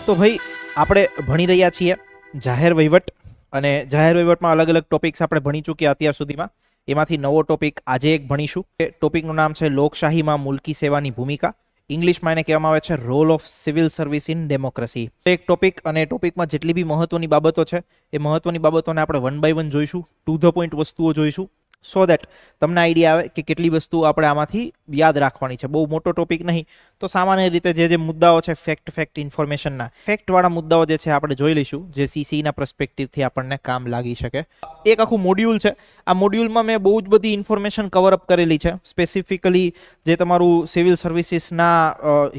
તો ભાઈ આપણે ભણી રહ્યા છીએ જાહેર વહીવટ અને જાહેર વહીવટમાં અલગ અલગ ટોપિક્સ આપણે ભણી ચૂક્યા અત્યાર સુધીમાં. એમાંથી નવો ટોપિક આજે એક ભણીશું. એ ટોપિકનું નામ છે લોકશાહીમાં મુલકી સેવાની ભૂમિકા. ઇંગ્લિશમાં એને કહેવામાં આવે છે role of civil service in democracy. એક ટોપિક અને ટોપિકમાં જેટલી બી મહત્વની બાબતો છે એ મહત્વની બાબતોને આપણે વન બાય વન જોઈશું, ટુ ધ પોઈન્ટ વસ્તુઓ જોઈશું, સો દેટ તમને આઈડિયા આવે કે કેટલી વસ્તુઓ આપણે આમાંથી યાદ રાખવાની છે. બહુ મોટો ટોપિક નહીં, તો સામાન્ય રીતે જે મુદ્દાઓ છે ફેક્ટ ઇન્ફોર્મેશનના ફેક્ટવાળા મુદ્દાઓ જે છે આપણે જોઈ લઈશું, જે સીસીના પર્સપેક્ટિવથી આપણને કામ લાગી શકે. એક આખું મોડ્યુલ છે. આ મોડ્યુલમાં મેં બહુ જ બધી ઇન્ફોર્મેશન કવર અપ કરેલી છે. સ્પેસિફિકલી જે તમારું સિવિલ સર્વિસીસના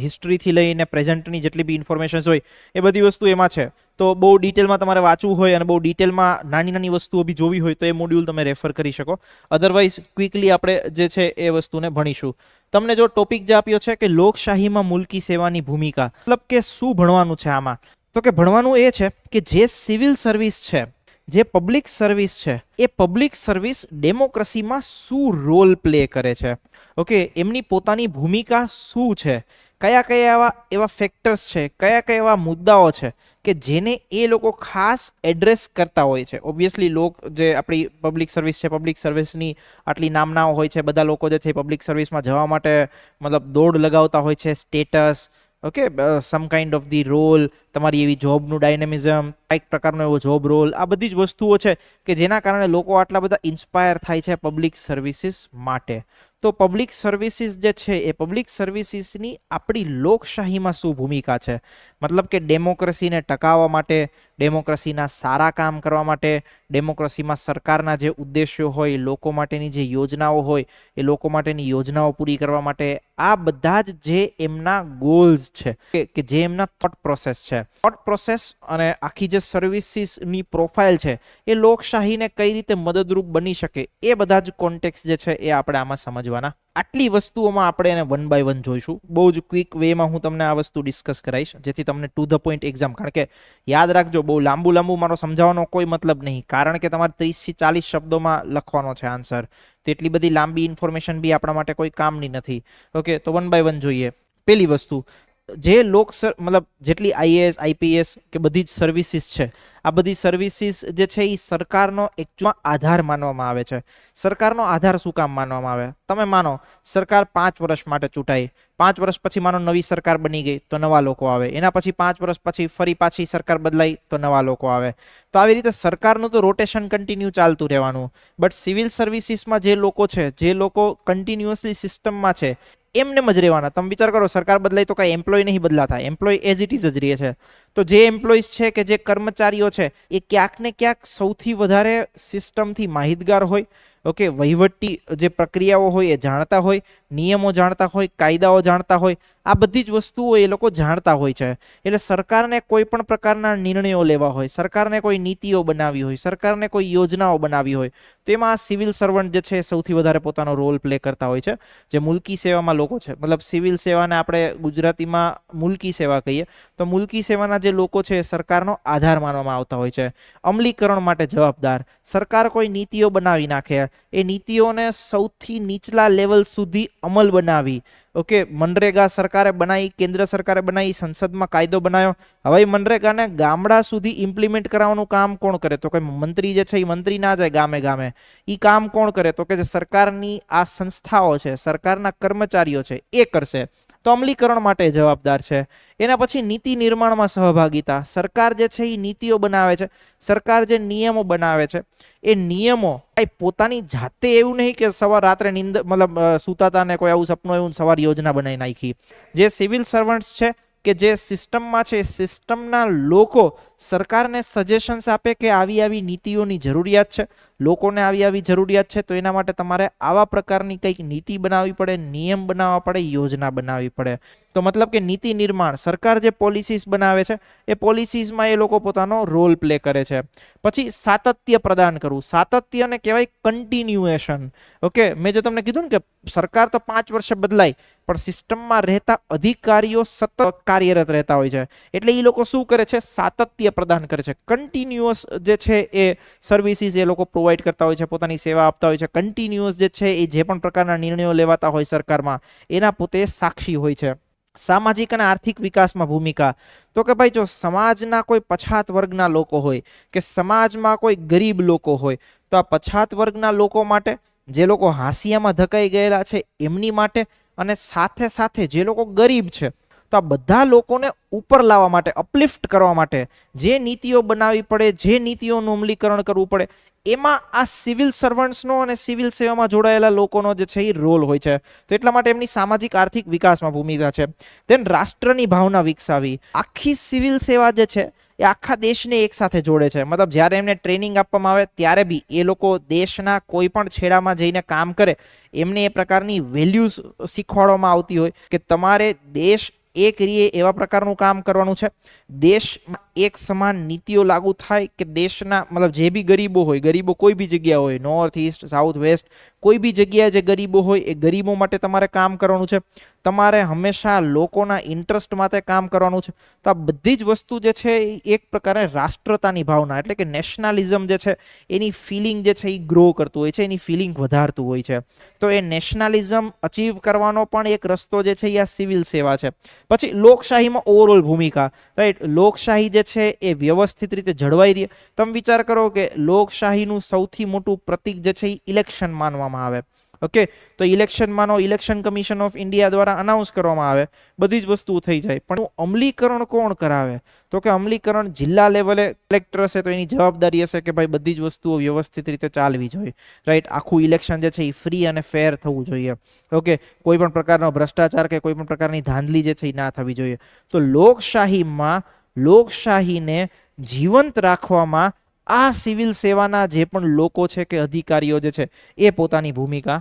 હિસ્ટ્રીથી લઈને પ્રેઝન્ટની જેટલી બી ઇન્ફોર્મેશન હોય એ બધી વસ્તુ એમાં છે. તો બહુ ડિટેલમાં તમારે વાંચવું હોય અને બહુ ડિટેલમાં નાની નાની વસ્તુઓ બી જોવી હોય તો એ મોડ્યુલ તમે રેફર કરી શકો. અધરવાઇઝ ક્વિકલી આપણે જે છે એ વસ્તુને ભણીશું. તમને જો ટોપિક જે આપ્યો છે કે લોકશાહીમાં મુલકી સેવાની ભૂમિકા, મતલબ કે શું ભણવાનું છે આમાં, તો કે ભણવાનું એ છે કે જે સિવિલ સર્વિસ છે, જે પબ્લિક સર્વિસ છે, એ પબ્લિક સર્વિસ ડેમોક્રેસીમાં શું રોલ પ્લે કરે છે. ઓકે, એમની પોતાની ભૂમિકા શું છે, કયા કયા એવા ફેક્ટર્સ છે, કયા કયા એવા મુદ્દાઓ છે કે જેને એ લોકો ખાસ એડ્રેસ કરતા હોય છે. ઓબ્વિયસલી જે આપણી પબ્લિક સર્વિસ છે, પબ્લિક સર્વિસની આટલી નામનાઓ હોય છે. બધા લોકો જે છે પબ્લિક સર્વિસમાં જવા માટે મતલબ દોડ લગાવતા હોય છે. Status, okay, some kind of the role, તમારી એવી જોબનું ડાયનેમિઝમ, કંઈક પ્રકારનો એવો જોબ રોલ, આ બધી જ વસ્તુઓ છે કે જેના કારણે લોકો આટલા બધા ઇન્સ્પાયર થાય છે પબ્લિક સર્વિસીસ માટે. તો પબ્લિક સર્વિસીસ જે છે એ પબ્લિક સર્વિસીસની આપણી લોકશાહીમાં શું ભૂમિકા છે, મતલબ કે ડેમોક્રેસીને ટકાવવા માટે, ડેમોક્રેસીના સારા કામ કરવા માટે, ડેમોક્રેસીમાં સરકારના જે ઉદ્દેશ્યો હોય, લોકો માટેની જે યોજનાઓ હોય એ લોકો માટેની યોજનાઓ પૂરી કરવા માટે, આ બધા જ જે એમના ગોલ્સ છે કે જે એમના થોટ પ્રોસેસ છે, થોટ પ્રોસેસ અને આખી જે સર્વિસીસની પ્રોફાઇલ છે એ લોકશાહીને કઈ રીતે મદદરૂપ બની શકે, એ બધા જ કોન્ટેક્સ જે છે એ આપણે આમાં સમજવાના. આટલી વસ્તુઓમાં આપણે એને વન બાય વન જોઈશું. બહુ જ ક્વિક વેમાં હું તમને આ વસ્તુ ડિસ્કસ કરાવીશ જેથી તમને ટુ ધ પોઈન્ટ એક્ઝામ, કારણ કે યાદ રાખજો બહુ લાંબુ મારો સમજાવવાનો કોઈ મતલબ નહીં, કારણ કે તમારે 30 થી 40 શબ્દોમાં લખવાનો છે આન્સર. તો એટલી બધી લાંબી ઇન્ફોર્મેશન બી આપણા માટે કોઈ કામની નથી. ઓકે, તો વન બાય વન જોઈએ. પહેલી વસ્તુ, જે મતલબ જેટલી આઈએએસ આઈપીએસ કે બધી જ સર્વિસીસ છે, આ બધી સર્વિસીસ જે છે એ સરકારનો એકચ્યુઅલમાં આધાર માનવામાં આવે છે. સરકારનો આધાર શું કામ માનવામાં આવે? તમે માનો સરકાર 5 વર્ષ માટે ચૂંટાઈ, 5 વર્ષ પછી માનો નવી સરકાર બની ગઈ તો નવા લોકો આવે, એના પછી 5 વર્ષ પછી ફરી પાછી સરકાર બદલાઈ તો નવા લોકો આવે. તો આવી રીતે સરકારનું તો રોટેશન કન્ટિન્યુ ચાલતું રહેવાનું. બટ સિવિલ સર્વિસીસમાં જે લોકો છે, જે લોકો કન્ટિન્યુઅસલી સિસ્ટમમાં છે, એમને જ રહેવાના. તમે વિચાર કરો, સરકાર બદલાય તો કાંઈ એમ્પ્લોય નહીં બદલાતા, એમ્પ્લોય એઝ ઇટ ઇઝ જ રહે છે. તો જે એમ્પ્લોઈઝ છે કે જે કર્મચારીઓ છે એ ક્યાંક ને ક્યાંક સૌથી વધારે સિસ્ટમથી માહિતગાર હોય. ઓકે, વહીવટી જે પ્રક્રિયાઓ હોય એ જાણતા હોય, નિયમો જાણતા હોય, કાયદાઓ જાણતા હોય, આ બધી જ વસ્તુઓ એ લોકો જાણતા હોય છે. એટલે સરકારને કોઈ પણ પ્રકારના નિર્ણયો લેવા હોય, સરકારને કોઈ નીતિઓ બનાવી હોય, સરકારને કોઈ યોજનાઓ બનાવી હોય, તો એમાં આ સિવિલ સર્વન્ટ જે છે એ સૌથી વધારે પોતાનો રોલ પ્લે કરતા હોય છે. જે મુલકી સેવામાં લોકો છે, મતલબ સિવિલ સેવાને આપણે ગુજરાતીમાં મુલકી સેવા કહીએ, તો મુલકી સેવાના જે લોકો છે એ સરકારનો આધાર માનવામાં આવતા હોય છે. અમલીકરણ માટે જવાબદાર. સરકાર કોઈ નીતિઓ બનાવી નાખે, એ નીતિઓને સૌથી નીચલા લેવલ સુધી અમલ બનાવી. ઓકે, મનરેગા સરકારે બનાવી, કેન્દ્ર સરકારે બનાવી, સંસદમાં કાયદો બનાવ્યો. હવે મનરેગાને ગામડા સુધી ઇમ્પ્લિમેન્ટ કરાવવાનું કામ કોણ કરે? તો કે મંત્રી જે છે એ મંત્રી ના જાય ગામે ગામે. એ કામ કોણ કરે? તો કે જે સરકારની આ સંસ્થાઓ છે, સરકારના કર્મચારીઓ છે, એ કરશે. તો અમલીકરણ માટે જવાબદાર છે. એના પછી નીતિ નિર્માણમાં સહભાગિતા. સરકાર જે છે એ નીતિઓ બનાવે છે, સરકાર જે નિયમો બનાવે છે, એ નિયમો પોતાની જાતે એવું નહીં કે રાત્રે મતલબ સુતાતા ને કોઈ આવું સપનું એવું સવાર યોજના બનાવી નાખી. જે સિવિલ સર્વન્ટ્સ છે કે જે સિસ્ટમમાં છે, સિસ્ટમના લોકો સરકારને સજેશન્સ આપે કે આવી નીતિઓની જરૂરિયાત છે, લોકોને આવી જરૂરિયાત છે, તો એના માટે તમારે આવા પ્રકારની કંઈક નીતિ બનાવવી પડે, નિયમ બનાવવા પડે, યોજના બનાવવી પડે. તો મતલબ કે નીતિ નિર્માણ, સરકાર જે પોલિસીસ બનાવે છે એ પોલિસીસમાં એ લોકો પોતાનો રોલ પ્લે કરે છે. પછી સાતત્ય પ્રદાન કરવું. સાતત્યને કહેવાય કન્ટિન્યુએશન. ઓકે, મેં જે તમને કીધું ને કે સરકાર તો 5 વર્ષે બદલાય, પણ સિસ્ટમમાં રહેતા અધિકારીઓ સતત કાર્યરત રહેતા હોય છે. એટલે એ લોકો શું કરે છે? સાતત્ય પ્રદાન કરે છે. કન્ટિન્યુઅસ જે છે એ સર્વિસીસ એ લોકો પ્રોવાઈડ કરતા હોય છે, પોતાની સેવા આપતા હોય છે. કન્ટિન્યુઅસ જે છે એ જે પણ પ્રકારના નિર્ણયો લેવાતા હોય સરકારમાં એના પોતે સાક્ષી હોય છે. સામાજિક અને આર્થિક વિકાસમાં ભૂમિકા, તો કે ભાઈ જો સમાજના કોઈ પછાત વર્ગના લોકો હોય કે સમાજમાં કોઈ ગરીબ લોકો હોય તો આ પછાત વર્ગના લોકો માટે, જે લોકો હાંસિયામાં ધકાઈ ગયેલા છે એમની માટે, અને સાથે સાથે જે લોકો ગરીબ છે તો આ બધા લોકોને ઉપર લાવવા માટે, અપલિફ્ટ કરવા માટે જે નીતિઓ બનાવવી પડે, જે નીતિઓનું અમલીકરણ કરવું પડે, એમાં આ સિવિલ સર્વન્ટ્સનો અને સિવિલ સેવામાં જોડાયેલા લોકોનો જે છે એ રોલ હોય છે. તો એટલા માટે એમની સામાજિક આર્થિક વિકાસમાં ભૂમિકા છે. દેન રાષ્ટ્રની ભાવના વિકસાવી. આખી સિવિલ સેવા જે છે એ આખા દેશને એક સાથે જોડે છે. મતલબ જ્યારે એમને ટ્રેનિંગ આપવામાં આવે ત્યારે બી એ લોકો દેશના કોઈ પણ છેડામાં જઈને કામ કરે એમને એ પ્રકારની વેલ્યુઝ શીખવાડવામાં આવતી હોય કે તમારે દેશ એક રીએ એવા પ્રકારનું કામ કરવાનું છે, દેશમાં એક સમાન નીતિઓ લાગુ થાય કે દેશના મતલબ જે બી ગરીબો હોય, ગરીબો કોઈ બી જગ્યા હોય, નોર્થ ઈસ્ટ સાઉથ વેસ્ટ કોઈ બી જગ્યાએ જે ગરીબો હોય એ ગરીબો માટે તમારે કામ કરવાનું છે, તમારે હંમેશા લોકોના ઇન્ટરેસ્ટ માટે કામ કરવાનું છે. તો આ બધી જ વસ્તુ જે છે એ એક પ્રકારે રાષ્ટ્રતાની ભાવના એટલે કે નેશનલિઝમ જે છે એની ફિલિંગ જે છે એ ગ્રો કરતું હોય છે, એની ફિલિંગ વધારતું હોય છે. તો એ નેશનલિઝમ અચીવ કરવાનો પણ એક રસ્તો જે છે એ આ સિવિલ સેવા છે. પછી લોકશાહીમાં ઓવરઓલ ભૂમિકા, રાઈટ, લોકશાહી જે છે એ વ્યવસ્થિત રીતે જળવાઈ રહે. તમે વિચાર કરો કે લોકશાહીનું સૌથી મોટું પ્રતીક જે છે એ ઇલેક્શન માનવામાં આવે. ઓકે, તો ઇલેક્શન માનો, ઇલેક્શન કમિશન ઓફ ઇન્ડિયા દ્વારા અનાઉન્સ કરવામાં આવે, બધી જ વસ્તુ થઈ જાય, પણ અમલીકરણ કોણ કરાવે? તો કે અમલીકરણ જિલ્લા લેવલે કલેક્ટર હશે તો એની જવાબદારી હશે કે ભાઈ બધી જ વસ્તુઓ વ્યવસ્થિત રીતે ચાલવી જોઈએ, રાઈટ. આખું ઇલેક્શન જે છે એ ફ્રી અને ફેર થવું જોઈએ. ઓકે, કોઈ પણ પ્રકારનો ભ્રષ્ટાચાર કે કોઈ પણ પ્રકારની ધાંધલી જે છે એ ના થવી જોઈએ. તો લોકશાહીમાં લોકશાહીને જીવંત રાખવામાં આ સિવિલ સેવાના જે પણ લોકો છે કે અધિકારીઓ જે છે એ પોતાની ભૂમિકા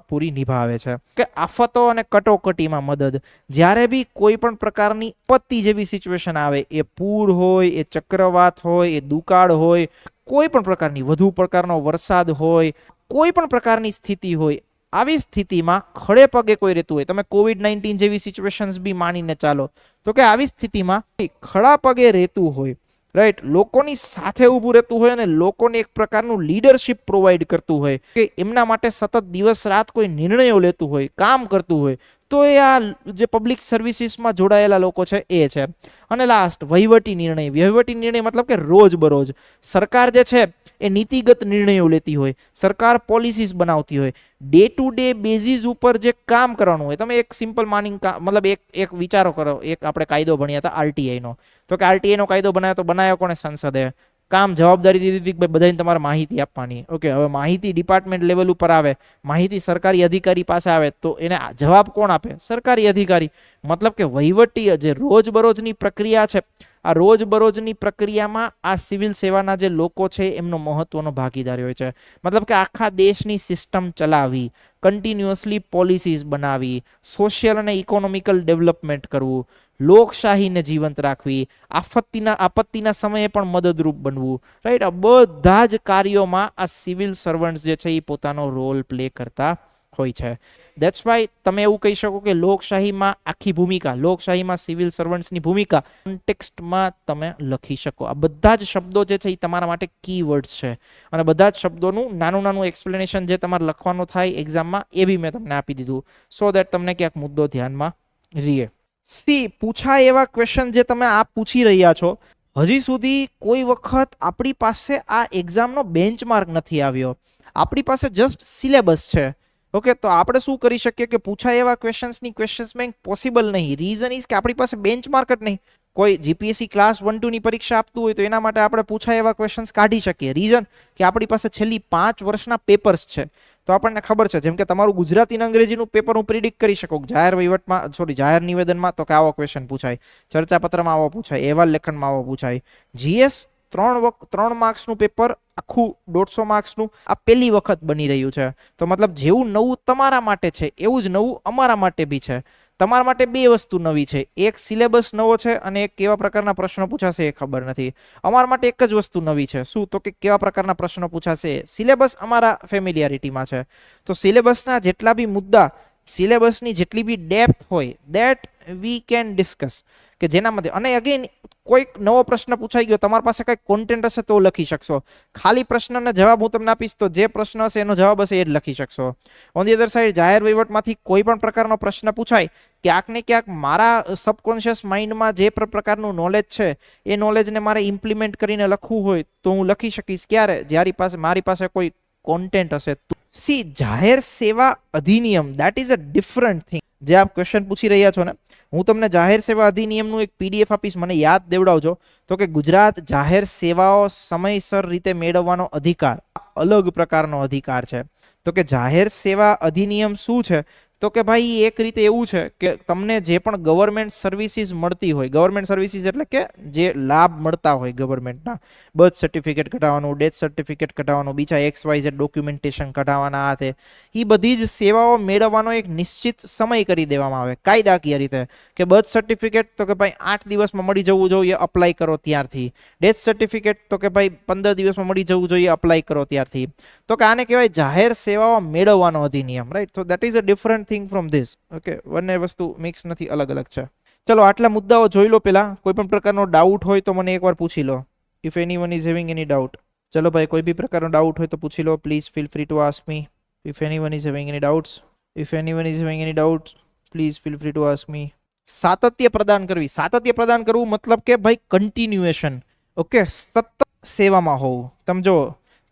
પૂરી નિભાવે છે. કે આફતો અને કટોકટીમાં મદદ, જ્યારે બી કોઈ પણ પ્રકારની આપત્તિ જેવી સિચ્યુએશન આવે, એ પૂર હોય, એ ચક્રવાત હોય, એ દુકાળ હોય, કોઈ પણ પ્રકારની વધુ પ્રકારનો વરસાદ હોય, કોઈ પણ પ્રકારની સ્થિતિ હોય, આવી સ્થિતિમાં ખડે પગે કોઈ રહેતું હોય, તમે COVID-19 જેવી સિચ્યુએશન્સ બી માનીને ચાલો, તો કે આવી સ્થિતિમાં ખડા પગે રહેતું હોય, રાઈટ, લોકોની સાથે ઊભું રહેતું હોય અને લોકોને એક પ્રકારનું લીડરશિપ પ્રોવાઈડ કરતું હોય કે એમના માટે સતત દિવસ રાત કોઈ નિર્ણયો લેતું હોય, કામ કરતું હોય, તો એ આ જે પબ્લિક સર્વિસીસમાં જોડાયેલા લોકો છે એ છે. અને લાસ્ટ વહીવટી નિર્ણય. વહીવટી નિર્ણય મતલબ કે રોજ બરોજ સરકાર જે છે એ નીતિગત નિર્ણયો લેતી હોય, સરકાર પોલિસીસ બનાવતી હોય, ડે ટુ ડે બેઝિસ ઉપર જે કામ કરવાનું હોય. તમે એક સિમ્પલ માની મતલબ એક વિચારો કરો, એક આપણે કાયદો ભણ્યા હતા RTI નો, તો કે RTI નો કાયદો બનાવ્યો તો બનાવ્યો કોને? સંસદે. કામ જવાબદારી દીધી હતી કે બધાને તમારે માહિતી આપવાની. ઓકે, હવે માહિતી ડિપાર્ટમેન્ટ લેવલ ઉપર આવે, માહિતી સરકારી અધિકારી પાસે આવે તો એને જવાબ કોણ આપે? સરકારી અધિકારી. મતલબ કે વહીવટી જે રોજબરોજની પ્રક્રિયા છે, આ રોજબરોજની પ્રક્રિયામાં આ સિવિલ સેવાના જે લોકો છે એમનો મહત્વનો ભાગીદારી હોય છે. મતલબ કે આખા દેશની સિસ્ટમ ચલાવવી, કન્ટિન્યુઅસલી પોલિસીસ બનાવી, સોશિયલ અને ઇકોનોમિકલ ડેવલપમેન્ટ કરવું, લોકશાહીને જીવંત રાખવી, આપત્તિના સમયે પણ મદદરૂપ બનવું, રાઈટ. આ બધા જ કાર્યોમાં આ સિવિલ સર્વન્ટ્સ જે છે એ પોતાનો રોલ પ્લે કરતા હોય છે. ધેટ્સ વાય તમે એવું કહી શકો કે લોકશાહીમાં આખી ભૂમિકા, લોકશાહીમાં સિવિલ સર્વન્ટ્સની ભૂમિકા કોન્ટેક્સ્ટમાં તમે લખી શકો. આ બધા જ શબ્દો જે છે એ તમારા માટે કીવર્ડ્સ છે અને બધા જ શબ્દોનું નાનું એક્સપ્લેનેશન જે તમારે લખવાનું થાય એક્ઝામમાં એ બી મેં તમને આપી દીધું, સો દેટ તમને ક્યાંક મુદ્દો ધ્યાનમાં રહે. સી પૂછાય એવા ક્વેશ્ચન જે તમે આ પૂછી રહ્યા છો, હજી સુધી કોઈ વખત આપણી પાસે આ એક્ઝામનો બેન્ચમાર્ક નથી આવ્યો. આપણી પાસે જસ્ટ સિલેબસ છે. ઓકે, તો આપણે શું કરી શકીએ કે પૂછાય એવા ક્વેશ્ચન્સની ક્વેશ્ચન્સ બેંક પોસિબલ નહીં. રીઝન ઇઝ કે આપણી પાસે બેન્ચમાર્ક જ નહીં. કોઈ જીપીએસસી ક્લાસ 1-2 ની પરીક્ષા આપતું હોય તો એના માટે આપણે પૂછાય એવા ક્વેશ્ચન્સ કાઢી શકીએ. રીઝન કે આપણી પાસે છેલ્લી 5 વર્ષના પેપર્સ છે, તો આપણને ખબર છે. જેમ કે તમારું ગુજરાતી અને અંગ્રેજીનું પેપર હું પ્રિડિક્ટ કરી શકું જાહેર વહીવટમાં, જાહેર નિવેદનમાં તો કે આવો ક્વેશ્ચન પૂછાય, ચર્ચાપત્રમાં આવો પૂછાય, અહેવાલ લેખનમાં આવો પૂછાય. જીએસ 3 માર્ક્સનું પેપર આખું 150 માર્ક્સનું આ પહેલી વખત બની રહ્યું છે. તો મતલબ જેવું નવું તમારા માટે છે એવું જ નવું અમારા માટે બી છે. તમારા માટે બે વસ્તુ નવી છે, એક સિલેબસ નવો છે અને એક કેવા પ્રકારના પ્રશ્નો પૂછાશે એ ખબર નથી. અમારા માટે એક જ વસ્તુ નવી છે, શું? તો કે કેવા પ્રકારના પ્રશ્નો પૂછાશે. સિલેબસ અમારા ફેમિલિયારિટીમાં છે, તો સિલેબસના જેટલા બી મુદ્દા, સિલેબસની જેટલી બી ડેપ્થ હોય, દેટ વી કેન ડિસ્કસ. કે જેનામાંથી, અને અગેન કોઈક નવો પ્રશ્ન પૂછાઈ ગયો, તમારી પાસે કંઈક કોન્ટેન્ટ હશે તો લખી શકશો. ખાલી પ્રશ્નના જવાબ હું તમને આપીશ તો જે પ્રશ્ન હશે એનો જવાબ હશે એ જ લખી શકશો. ઓન ધી અધર સાઈડ, જાહેર વહીવટમાંથી કોઈ પણ પ્રકારનો પ્રશ્ન પૂછાય, ક્યાંક ને ક્યાંક મારા સબકોન્શિયસ માઇન્ડમાં જે પ્રકારનું નોલેજ છે એ નોલેજને મારે ઇમ્પ્લિમેન્ટ કરીને લખવું હોય તો હું લખી શકીશ. ક્યારે? જ્યારે મારી પાસે કોઈ કોન્ટેન્ટ હશે. સી, જાહેર સેવા અધિનિયમ, that is a different thing. જે આપ ક્વેશ્ચન પૂછી રહ્યા છો ને, હું તમને જાહેર સેવા અધિનિયમનું એક PDF આપીશ, મને યાદ દેવડાવજો. તો કે ગુજરાત જાહેર સેવાઓ સમયસર રીતે મેળવવાનો અધિકાર અલગ પ્રકારનો અધિકાર છે. તો કે જાહેર સેવા અધિનિયમ શું છે? તો કે ભાઈ એક રીતે એવું છે કે તમને જે પણ ગવર્મેન્ટ સર્વિસીસ મળતી હોય, ગવર્મેન્ટ સર્વિસીસ એટલે કે જે લાભ મળતા હોય ગવર્મેન્ટના, બર્થ સર્ટિફિકેટ કઢાવવાનું, ડેથ સર્ટિફિકેટ કઢાવવાનું, બીજા XYZ ડોક્યુમેન્ટેશન કઢાવવાના, આ તે એ બધી જ સેવાઓ મેળવવાનો એક નિશ્ચિત સમય કરી દેવામાં આવે કાયદાકીય રીતે. કે બર્થ સર્ટિફિકેટ તો કે ભાઈ 8 દિવસમાં મળી જવું જોઈએ, અપ્લાય કરો ત્યારથી. ડેથ સર્ટિફિકેટ તો કે ભાઈ 15 દિવસમાં મળી જવું જોઈએ, અપ્લાય કરો ત્યારથી. તો કે આને કહેવાય જાહેર સેવાઓ મેળવવાનો અધિનિયમ, રાઈટ? તો that is a different thing from this. Okay, બંને વસ્તુ મિક્સ નથી, અલગ અલગ છે. ચલો આટલા મુદ્દાઓ જોઈ લો. પહેલા કોઈ પણ પ્રકારનો ડાઉટ હોય તો મને એકવાર પૂછી લો. If anyone is having any doubt. ચલો ભાઈ, કોઈ બી પ્રકારનો ડાઉટ હોય તો પૂછી લો. Please feel free to ask me if anyone is having any doubts. If anyone is having any doubts, please feel free to ask me. સાતત્ય પ્રદાન કરવી. સાતત્ય પ્રદાન કરવું મતલબ કે ભાઈ કન્ટિન્યુએશન. ઓકે, સતત સેવામાં હોવું. તમે જો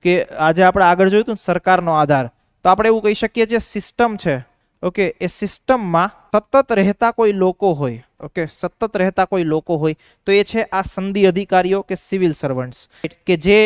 કે આજે આપણે આગળ જોયું હતું સરકારનો આધાર, તો આપણે એવું કહી શકીએ જે સિસ્ટમ છે, ઓકે, એ સિસ્ટમમાં સતત રહેતા કોઈ લોકો હોય, ઓકે, સતત રહેતા કોઈ લોકો હોય તો એ છે આ સંધિ અધિકારીઓ કે સિવિલ સર્વન્ટ્સ. કે જે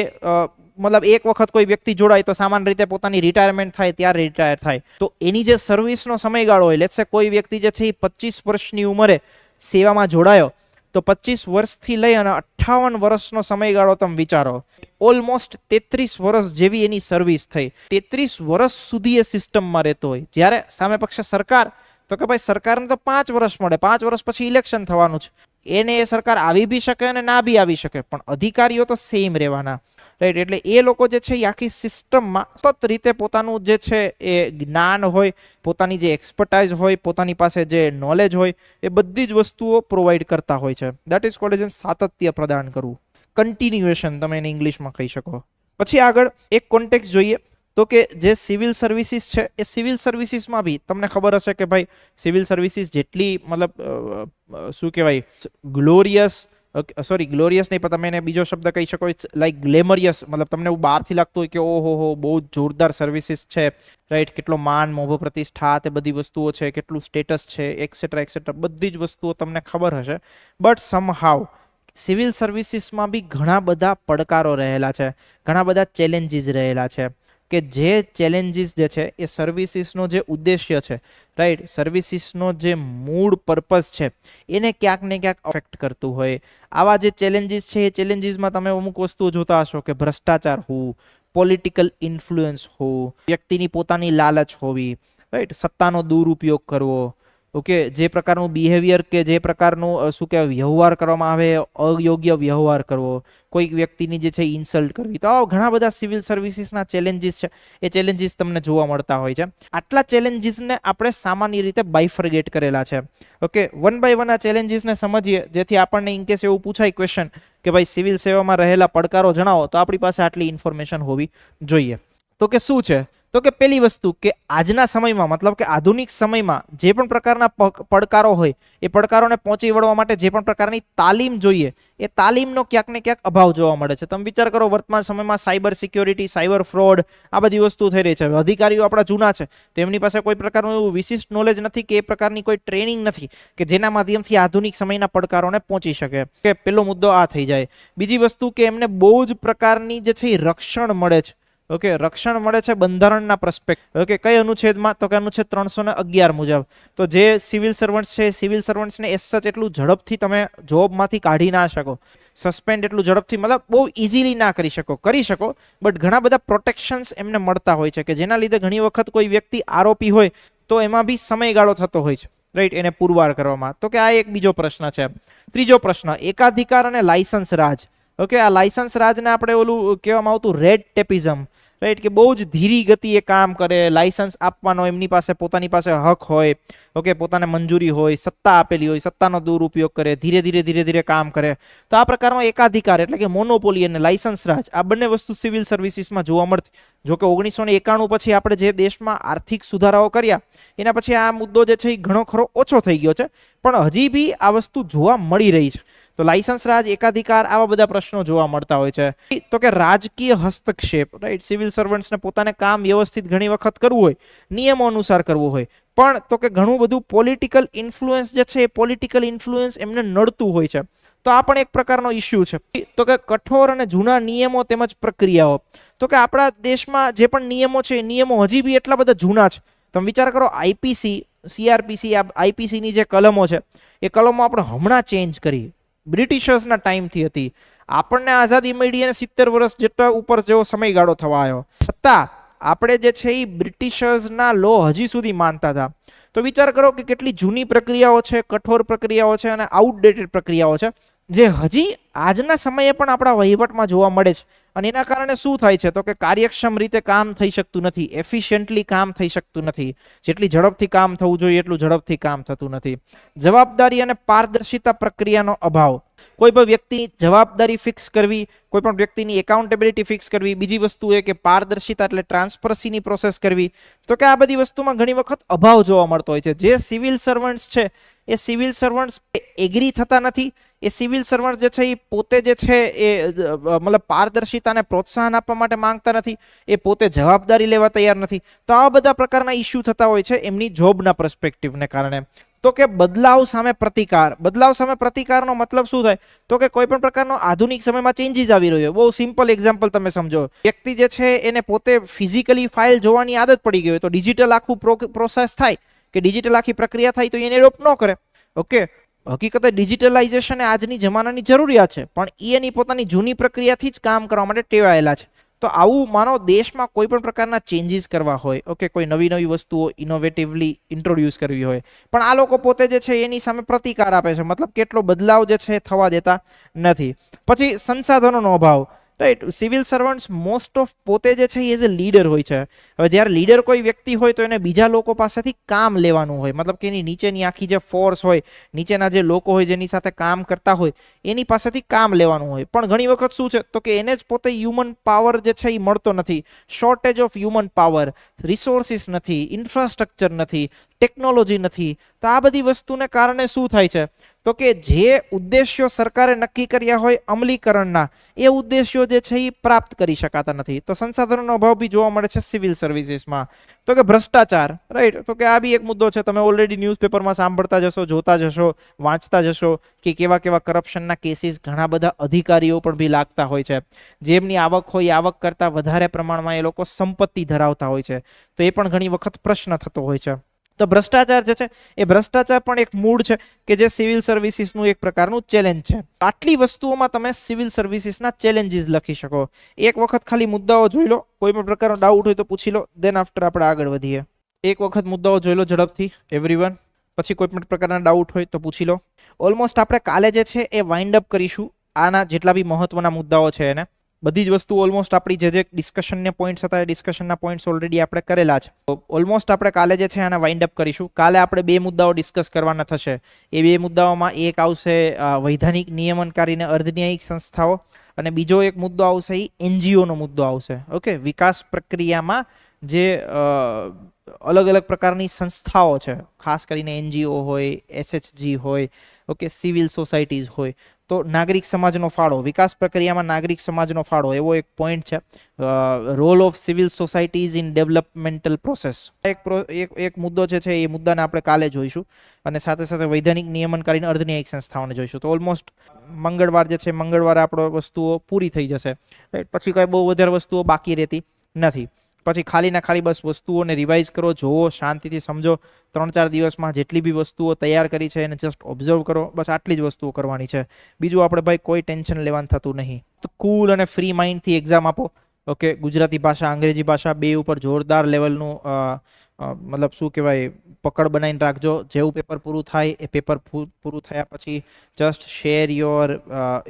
મતલબ એક વખત કોઈ વ્યક્તિ જોડાય તો સામાન્ય રીતે પોતાની રિટાયરમેન્ટ થાય ત્યારે રિટાયર થાય, તો એની જે સર્વિસનો સમયગાળો હોય, લેટ્સ સે કોઈ વ્યક્તિ જે છે એ 25 વર્ષની ઉંમરે સેવામાં જોડાયો, તો 25 વર્ષથી લઈ અને 58 વર્ષનો સમયગાળો તમે વિચારો, ઓલમોસ્ટ 33 વર્ષ જેવી એની સર્વિસ થઈ. 33 વર્ષ સુધી એ સિસ્ટમમાં રહેતો હોય. જ્યારે સામે પક્ષે સરકાર, તો કે ભાઈ સરકારને તો 5 વર્ષ મળે, 5 વર્ષ પછી ઇલેક્શન થવાનું છે, એને એ સરકાર આવી બી શકે અને ના બી આવી શકે, પણ અધિકારીઓ તો સેમ રહેવાના, રાઈટ? એટલે એ લોકો જે છે એ આખી સિસ્ટમમાં સતત રીતે પોતાનું જે છે એ જ્ઞાન હોય, પોતાની જે એક્સપર્ટાઇઝ હોય, પોતાની પાસે જે નોલેજ હોય, એ બધી જ વસ્તુઓ પ્રોવાઈડ કરતા હોય છે. દેટ ઇઝ કોલ્ડ એઝ સાતત્ય પ્રદાન કરવું, કન્ટિન્યુએશન તમે એને ઇંગ્લિશમાં કહી શકો. પછી આગળ એક કોન્ટેક્સ્ટ જોઈએ તો કે જે સિવિલ સર્વિસીસ છે એ સિવિલ સર્વિસીસમાં બી તમને ખબર હશે કે ભાઈ સિવિલ સર્વિસીસ જેટલી મતલબ શું કહેવાય, ગ્લોરિયસ, સોરી ગ્લોરિયસ નહીં પણ તમે એને બીજો શબ્દ કહી શકો, લાઈક ગ્લેમરિયસ, મતલબ તમને એવું બહારથી લાગતું હોય કે ઓહો હો બહુ જોરદાર સર્વિસીસ છે, રાઈટ? કેટલો માન, મોભો, પ્રતિષ્ઠા, તે બધી વસ્તુઓ છે, કેટલું સ્ટેટસ છે, એક્સેટ્રા એક્સેટ્રા, બધી જ વસ્તુઓ તમને ખબર હશે. બટ સમહાવ સિવિલ સર્વિસીસમાં બી ઘણા બધા પડકારો રહેલા છે, ઘણા બધા ચેલેન્જીસ રહેલા છે, કે જે ચેલેન્જીસ જે છે એ સર્વિસીસનો જે ઉદ્દેશ્ય છે, રાઈટ, સર્વિસીસનો જે મૂળ પર્પઝ છે એને ક્યાંક ને ક્યાંક અફેક્ટ કરતું હોય. આવા જે ચેલેન્જીસ છે એ ચેલેન્જીસમાં તમે અમુક વસ્તુઓ જોતા હશો કે ભ્રષ્ટાચાર હોવું, પોલિટિકલ ઇન્ફ્લુઅન્સ હોવું, વ્યક્તિની પોતાની લાલચ હોવી, રાઈટ, સત્તાનો દુરુપયોગ કરવો, ઓકે, જે પ્રકારનું બિહેવિયર કે જે પ્રકારનું શું કહેવાય વ્યવહાર કરવામાં આવે, અયોગ્ય વ્યવહાર કરવો, કોઈક વ્યક્તિની જે છે ઇન્સલ્ટ કરવી. તો ઘણા બધા સિવિલ સર્વિસીસના ચેલેન્જીસ છે, એ ચેલેન્જીસ તમને જોવા મળતા હોય છે. આટલા ચેલેન્જીસને આપણે સામાન્ય રીતે બાયફર્ગેટ કરેલા છે. ઓકે, વન બાય વન આ ચેલેન્જીસને સમજીએ, જેથી આપણને ઇનકેસ એવું પૂછાય ક્વેશ્ચન કે ભાઈ સિવિલ સેવામાં રહેલા પડકારો જણાવો, તો આપણી પાસે આટલી ઇન્ફોર્મેશન હોવી જોઈએ. તો કે શું છે? તો કે પહેલી વસ્તુ કે આજના સમયમાં, મતલબ કે આધુનિક સમયમાં જે પણ પ્રકારના પડકારો હોય એ પડકારોને પહોંચી વળવા માટે જે પણ પ્રકારની તાલીમ જોઈએ એ તાલીમનો ક્યાંક ને ક્યાંક અભાવ જોવા મળે છે. તમે વિચાર કરો, વર્તમાન સમયમાં સાયબર સિક્યોરિટી, સાયબર ફ્રોડ, આ બધી વસ્તુ થઈ રહી છે. અધિકારીઓ આપણા જૂના છે, તેમની પાસે કોઈ પ્રકારનું એવું વિશિષ્ટ નોલેજ નથી કે એ પ્રકારની કોઈ ટ્રેનિંગ નથી કે જેના માધ્યમથી આધુનિક સમયના પડકારોને પહોંચી શકે. કે પહેલો મુદ્દો આ થઈ જાય. બીજી વસ્તુ કે એમને બહુ જ પ્રકારની જે છે એ રક્ષણ મળે છે. ઓકે, રક્ષણ મળે છે બંધારણના પ્રસ્પેક્ટ. ઓકે, કઈ અનુચ્છેદમાં? તો કે અનુચ્છેદ 311 મુજબ. તો જે સિવિલ સર્વન્ટ્સ છે, સિવિલ સર્વન્ટ્સને એસ સચ એટલું ઝડપથી તમે જોબમાંથી કાઢી ના શકો, સસ્પેન્ડ એટલું ઝડપથી, મતલબ બહુ ઇઝીલી ના કરી શકો, બટ ઘણા બધા પ્રોટેક્શન્સ એમને મળતા હોય છે કે જેના લીધે ઘણી વખત કોઈ વ્યક્તિ આરોપી હોય તો એમાં બી સમયગાળો થતો હોય છે, રાઈટ, એને પુરવાર કરવામાં. તો કે આ એક બીજો પ્રશ્ન છે. ત્રીજો પ્રશ્ન, એકાધિકાર અને લાયસન્સ રાજ. ઓકે, આ લાયસન્સ રાજને આપણે ઓલું કહેવામાં આવતું રેડ ટેપિઝમ, રાઈટ, કે બહુ જ ધીરી ગતિએ કામ કરે, લાયસન્સ આપવાનો એમની પાસે પોતાની પાસે હક હોય, ઓકે, પોતાને મંજૂરી હોય, સત્તા આપેલી હોય, સત્તાનો દુરુપયોગ કરે, ધીરે ધીરે કામ કરે. તો આ પ્રકારનો એકાધિકાર એટલે કે મોનોપોલી અને લાયસન્સ રાજ, આ બંને વસ્તુ સિવિલ સર્વિસીસમાં જોવા મળતી. જો કે 1991 પછી આપણે જે દેશમાં આર્થિક સુધારાઓ કર્યા એના પછી આ મુદ્દો જે છે એ ઘણો ખરો ઓછો થઈ ગયો છે, પણ હજી બી આ વસ્તુ જોવા મળી રહી છે. તો લાયસન્સ રાજ, એકાધિકાર, આવા બધા પ્રશ્નો જોવા મળતા હોય છે. તો કે રાજકીય હસ્તક્ષેપ, રાઈટ, સિવિલ સર્વન્ટ્સને પોતાને કામ વ્યવસ્થિત ઘણી વખત કરવું હોય, નિયમો અનુસાર કરવું હોય, પણ તો કે ઘણું બધું પોલિટિકલ ઇન્ફ્લુઅન્સ જે છે એ પોલિટિકલ ઇન્ફ્લુઅન્સ એમને નડતું હોય છે. તો આ પણ એક પ્રકારનો ઇસ્યુ છે. તો કે કઠોર અને જૂના નિયમો તેમજ પ્રક્રિયાઓ, તો કે આપણા દેશમાં જે પણ નિયમો છે એ નિયમો હજી બી એટલા બધા જૂના છે. તમે વિચાર કરો, આઈપીસી, સીઆરપીસી, આ આઈપીસીની જે કલમો છે એ કલમો આપણે હમણાં ચેન્જ કરી, બ્રિટિશર્સના ટાઈમથી હતી. આપણને આઝાદી મળી અને 70 વર્ષ જેટલા ઉપર જેવો સમયગાળો થવા આવ્યો, છતાં આપણે જે છે એ બ્રિટિશર્સના લો હજી સુધી માનતા હતા. તો વિચાર કરો કે કેટલી જૂની પ્રક્રિયાઓ છે, કઠોર પ્રક્રિયાઓ છે અને આઉટડેટેડ પ્રક્રિયાઓ છે, જે હજી આજના સમયે પણ આપણા વહીવટમાં જોવા મળે છે. અને એના કારણે શું થાય છે તો કે કાર્યક્ષમ રીતે કામ થઈ શકતું નથી, એફિશિયન્ટલી કામ થઈ શકતું નથી, જેટલી ઝડપથી કામ થવું જોઈએ એટલું ઝડપથી કામ થતું નથી. જવાબદારી અને પારદર્શિતા પ્રક્રિયાનો અભાવ, કોઈ પણ વ્યક્તિની જવાબદારી ફિક્સ કરવી, કોઈ પણ વ્યક્તિની એકાઉન્ટેબિલિટી ફિક્સ કરવી, બીજી વસ્તુ એ કે પારદર્શિતા એટલે ટ્રાન્સપરન્સીની પ્રોસેસ કરવી. તો કે આ બધી વસ્તુમાં ઘણી વખત અભાવ જોવા મળતો હોય છે. જે સિવિલ સર્વન્ટ્સ છે એ સિવિલ સર્વન્ટ્સ એગ્રી થતા નથી. એ સિવિલ સર્વન્ટ જે છે એ પોતે જે છે એ મતલબ પારદર્શિતાને પ્રોત્સાહન આપવા માટે માંગતા નથી, એ પોતે જવાબદારી લેવા તૈયાર નથી. તો આવા બધા પ્રકારના ઇસ્યુ થતા હોય છે એમની જોબના પર્સપેક્ટિવને કારણે. તો કે બદલાવ સામે પ્રતિકાર, બદલાવ સામે પ્રતિકારનો મતલબ શું થાય તો કે કોઈ પણ પ્રકારનો આધુનિક સમયમાં ચેન્જીસ આવી રહ્યો. બહુ સિમ્પલ એક્ઝામ્પલ તમે સમજો, વ્યક્તિ જે છે એને પોતે ફિઝિકલી ફાઇલ જોવાની આદત પડી ગઈ હોય, તો ડિજિટલ આખું પ્રોસેસ થાય કે ડિજિટલ આખી પ્રક્રિયા થાય તો એને એડોપ્ટ ન કરે. ઓકે, હકીકતે ડિજિટલાઇઝેશન એ આજની જમાનાની જરૂરિયાત છે, પણ એની પોતાની જૂની પ્રક્રિયાથી જ કામ કરવા માટે ટેવાયેલા છે. તો આવું માનો દેશમાં કોઈ પણ પ્રકારના ચેન્જીસ કરવા હોય, ઓકે, કોઈ નવી વસ્તુઓ ઇનોવેટિવલી ઇન્ટ્રોડ્યુસ કરવી હોય, પણ આ લોકો પોતે જે છે એની સામે પ્રતિકાર આપે છે, મતલબ કેટલો બદલાવ જે છે થવા દેતા નથી. પછી સંસાધનોનો અભાવ, right, civil servants most of પોતે જે છે એઝ એ લીડર હોય છે. હવે જ્યારે લીડર કોઈ વ્યક્તિ હોય તો એને બીજા લોકો પાસેથી કામ લેવાનું હોય, મતલબ કે એની નીચેની આખી જે ફોર્સ હોય, નીચેના જે લોકો હોય જેની સાથે કામ કરતા હોય એની પાસેથી કામ લેવાનું હોય. પણ ઘણી વખત શું છે તો કે એને જ પોતે હ્યુમન પાવર જે છે એ મળતો નથી, shortage of human power, resources નથી, ઇન્ફ્રાસ્ટ્રક્ચર નથી, ટેકનોલોજી નથી. તો આ બધી વસ્તુને કારણે શું થાય છે તો કે જે ઉદ્દેશ્યો સરકારે નક્કી કર્યા હોય અમલીકરણના, એ ઉદ્દેશ્યો જે છે એ પ્રાપ્ત કરી શકાતા નથી. તો સંસાધનોનો અભાવ બી જોવા મળે છે સિવિલ સર્વિસીસમાં. તો કે ભ્રષ્ટાચાર, રાઈટ, તો કે આ બી એક મુદ્દો છે. તમે ઓલરેડી ન્યૂઝપેપરમાં સાંભળતા જશો, જોતા જશો, વાંચતા જશો કે કેવા કેવા કરપ્શનના કેસીસ ઘણા બધા અધિકારીઓ પણ બી લાગતા હોય છે. જેમની આવક હોય આવક કરતાં વધારે પ્રમાણમાં એ લોકો સંપત્તિ ધરાવતા હોય છે. તો એ પણ ઘણી વખત પ્રશ્ન થતો હોય છે. તો ભ્રષ્ટાચાર જે છે એ ભ્રષ્ટાચાર પણ એક મૂળ છે કે જે સિવિલ સર્વિસીસનું એક પ્રકારનું ચેલેન્જ છે. આટલી વસ્તુઓમાં તમે સિવિલ સર્વિસીસના ચેલેન્જીસ લખી શકો. એક વખત ખાલી મુદ્દાઓ જોઈ લો, કોઈ પણ પ્રકારનો ડાઉટ હોય તો પૂછી લો, દેન આફ્ટર આપણે આગળ વધીએ. એક વખત મુદ્દાઓ જોઈ લો ઝડપથી એવરીવન, પછી કોઈ પણ પ્રકારના ડાઉટ હોય તો પૂછી લો. ઓલમોસ્ટ આપણે કાલે જે છે એ વાઇન્ડ અપ કરીશું આના જેટલા બી મહત્વના મુદ્દાઓ છે એને. બધી જ વસ્તુ ઓલમોસ્ટ આપણી જે ડિસ્કશનના પોઈન્ટ્સ હતા એ ડિસ્કશનના પોઈન્ટ્સ ઓલરેડી આપણે કરેલા છે. ઓલમોસ્ટ આપણે કાલે જે છે આને વાઇન્ડ અપ કરીશું. કાલે આપણે 2 મુદ્દાઓ ડિસ્કસ કરવાના થશે. એ 2 મુદ્દાઓમાં એક આવશે વૈધાનિક નિયમનકારી અને અર્ધન્યાયિક સંસ્થાઓ, અને બીજો એક મુદ્દો આવશે એ એનજીઓનો મુદ્દો આવશે. ઓકે, વિકાસ પ્રક્રિયામાં જે અલગ અલગ પ્રકારની સંસ્થાઓ છે, ખાસ કરીને એનજીઓ હોય, એસએચજી હોય, ઓકે, સિવિલ સોસાયટીઝ હોય, તો નાગરિક સમાજનો ફાળો, વિકાસ પ્રક્રિયામાં નાગરિક સમાજનો ફાળો, એવો એક પોઈન્ટ છે. Role of civil societies in developmental process, એક મુદ્દો છે એ મુદ્દાને આપણે કાલે જોઈશું. અને સાથે સાથે વૈધાનિક નિયમનકારી અને અર્ધન્યાયિક સંસ્થાઓને જોઈશું. તો ઓલમોસ્ટ મંગળવાર જે છે, મંગળવારે આપણો વસ્તુઓ પૂરી થઈ જશે. રાઈટ, પછી કાંઈ બહુ વધારે વસ્તુઓ બાકી રહેતી નથી. પછી ખાલી બસ વસ્તુઓને રિવાઇઝ કરો, જોવો, શાંતિથી સમજો. 3-4 દિવસમાં જેટલી બી વસ્તુઓ તૈયાર કરી છે એને જસ્ટ ઓબ્ઝર્વ કરો. બસ આટલી જ વસ્તુઓ કરવાની છે. બીજું આપણે ભાઈ કોઈ ટેન્શન લેવાનું થતું નહીં. તો કૂલ અને ફ્રી માઇન્ડથી એક્ઝામ આપો. ઓકે, ગુજરાતી ભાષા, અંગ્રેજી ભાષા બે ઉપર જોરદાર લેવલનું મતલબ શું કહેવાય પકડ બનાવીને રાખજો. જેવું પેપર પૂરું થાય એ પેપર પૂરું થયા પછી just share your